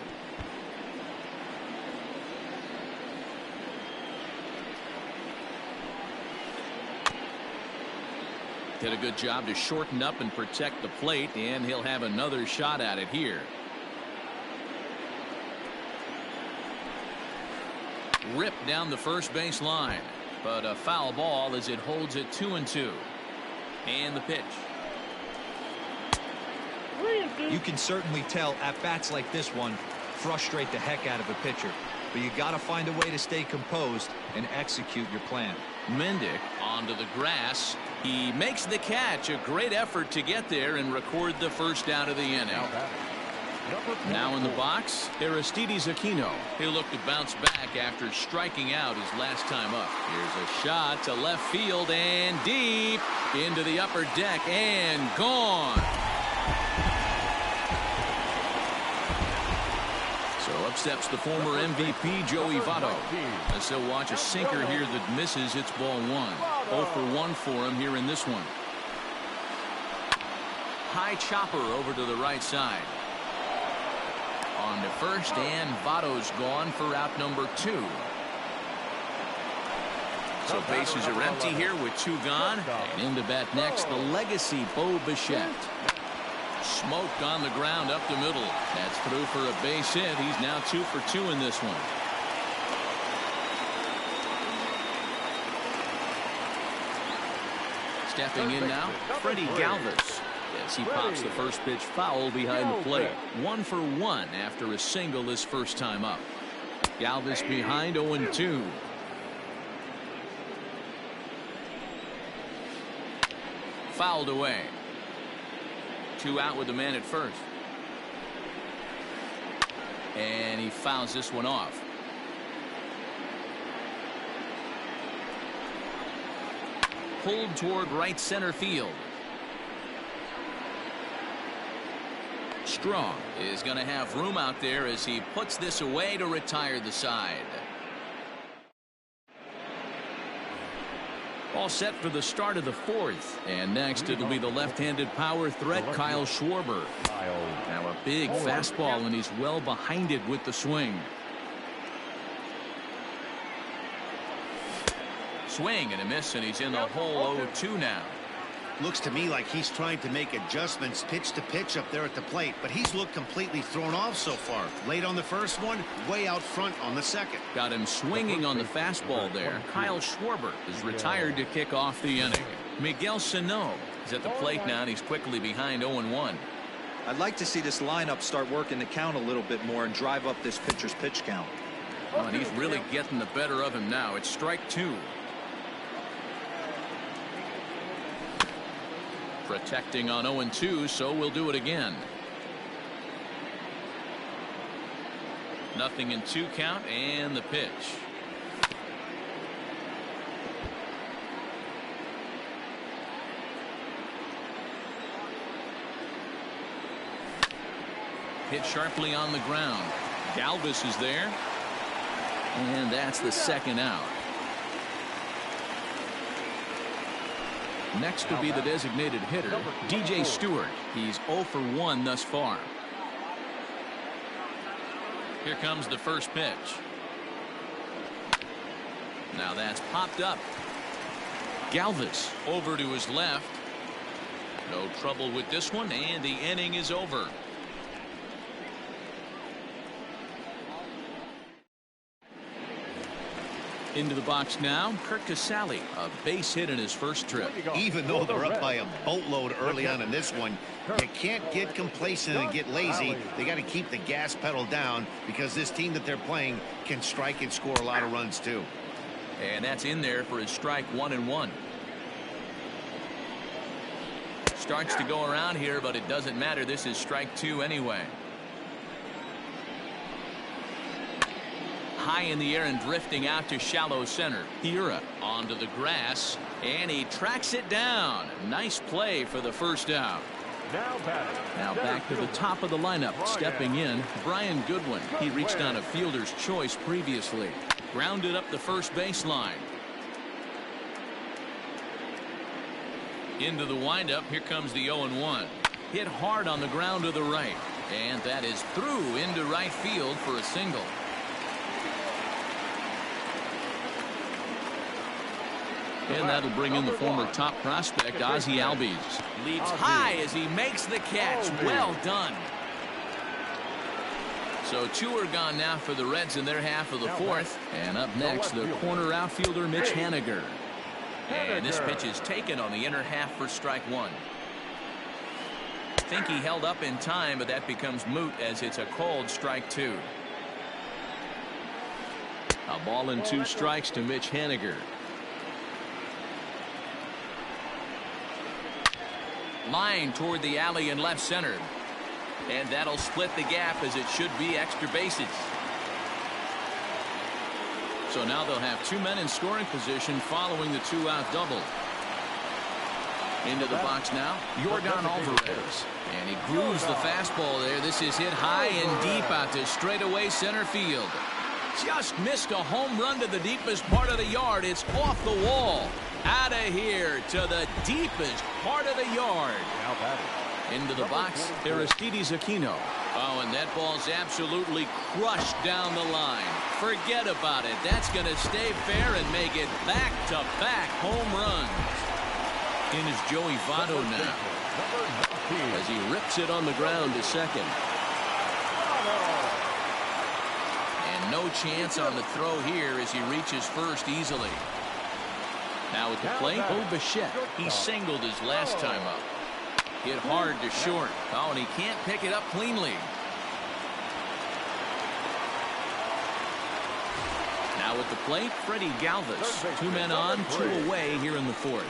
Did a good job to shorten up and protect the plate, and he'll have another shot at it here. Ripped down the first base line, but a foul ball as it holds it 2-2. And the pitch. You can certainly tell at bats like this one frustrate the heck out of a pitcher, but you got to find a way to stay composed and execute your plan. Mendick onto the grass. He makes the catch. A great effort to get there and record the first out of the inning. Now in the box, Aristides Aquino. He'll look to bounce back after striking out his last time up. Here's a shot to left field and deep into the upper deck and gone. So up steps the former MVP Joey Votto, as he'll watch a sinker here that misses. It's ball one. 0 for 1 for him here in this one. High chopper over to the right side. On to first, and Votto's gone for out number 2. So bases are empty here with 2 gone. And into bat next, the legacy Bo Bichette. Smoked on the ground up the middle. That's through for a base hit. He's now 2 for 2 in this one. Stepping in now, Freddie Galvis. As he pops the first pitch foul behind the plate. 1 for 1 after a single his first time up. Galvis behind 0-2. Fouled away. 2 out with the man at first. And he fouls this one off. Pulled toward right center field. Strong is going to have room out there as he puts this away to retire the side. All set for the start of the 4th. And next it'll be the left-handed power threat Kyle Schwarber. Now a big fastball, and he's well behind it with the swing. Swing and a miss, and he's in the hole 0-2 now. Looks to me like he's trying to make adjustments pitch to pitch up there at the plate, but he's looked completely thrown off so far. Late on the first one, way out front on the second. Got him swinging on the fastball there. Kyle Schwarber is retired to kick off the inning. Miguel Sano is at the plate now, and he's quickly behind 0-1. I'd like to see this lineup start working the count a little bit more and drive up this pitcher's pitch count. Oh, and he's really getting the better of him now. It's strike 2. Protecting on 0-2, so we'll do it again. Nothing in 2 count, and the pitch. Hit sharply on the ground. Galvis is there, and that's the second out. Next will be the designated hitter, DJ Stewart. He's 0 for 1 thus far. Here comes the first pitch. Now that's popped up. Galvis over to his left. No trouble with this one, and the inning is over. Into the box now, Curt Casali, a base hit in his first trip. Even though they're up by a boatload early on in this one, you can't get complacent and get lazy. They got to keep the gas pedal down, because this team that they're playing can strike and score a lot of runs too. And that's in there for his strike 1-1. Starts to go around here, but it doesn't matter. This is strike 2 anyway. High in the air and drifting out to shallow center. Hiura onto the grass, and he tracks it down. Nice play for the first out. Now back to the top of the lineup. Stepping in, Brian Goodwin. He reached on a fielder's choice previously. Grounded up the first baseline. Into the windup. Here comes the 0-1. Hit hard on the ground to the right. And that is through into right field for a single. And that'll bring in the former top prospect, Ozzie Albies. Leads high as he makes the catch. Well done. So 2 are gone now for the Reds in their half of the 4th. And up next, the corner outfielder, Mitch Haniger. And this pitch is taken on the inner half for strike 1. I think he held up in time, but that becomes moot as it's a called strike 2. A ball and 2 strikes to Mitch Haniger. Line toward the alley in left center. And that'll split the gap as it should be extra bases. So now they'll have 2 men in scoring position following the 2-out double. Into the box now, Yordan Alvarez. And he grooves the fastball there. This is hit high and deep out to straightaway center field. Just missed a home run to the deepest part of the yard. It's off the wall. Out of here to the deepest part of the yard. Into the box, Aristides Aquino. Oh, and that ball's absolutely crushed down the line. Forget about it. That's going to stay fair and make it back-to-back home runs. In is Joey Votto now as he rips it on the ground to second. And no chance on the throw here as he reaches first easily. Now at the plate, Bo Bichette. He singled his last time up. Hit hard to short. Oh, and he can't pick it up cleanly. Now at the plate, Freddie Galvis. 2 men on, 2 away here in the 4th.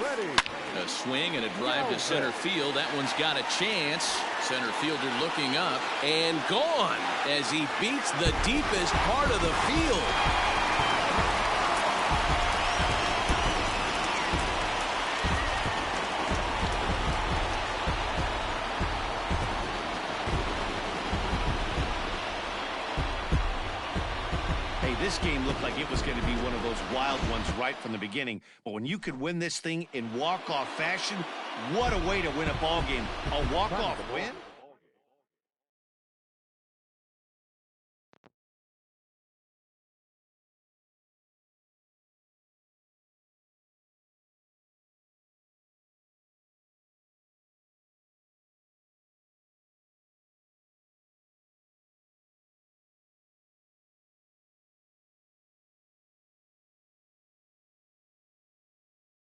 A swing and a drive to center field. That one's got a chance. Center fielder looking up and gone as he beats the deepest part of the field. This game looked like it was going to be one of those wild ones right from the beginning. But when you could win this thing in walk-off fashion, what a way to win a ball game. A walk-off win?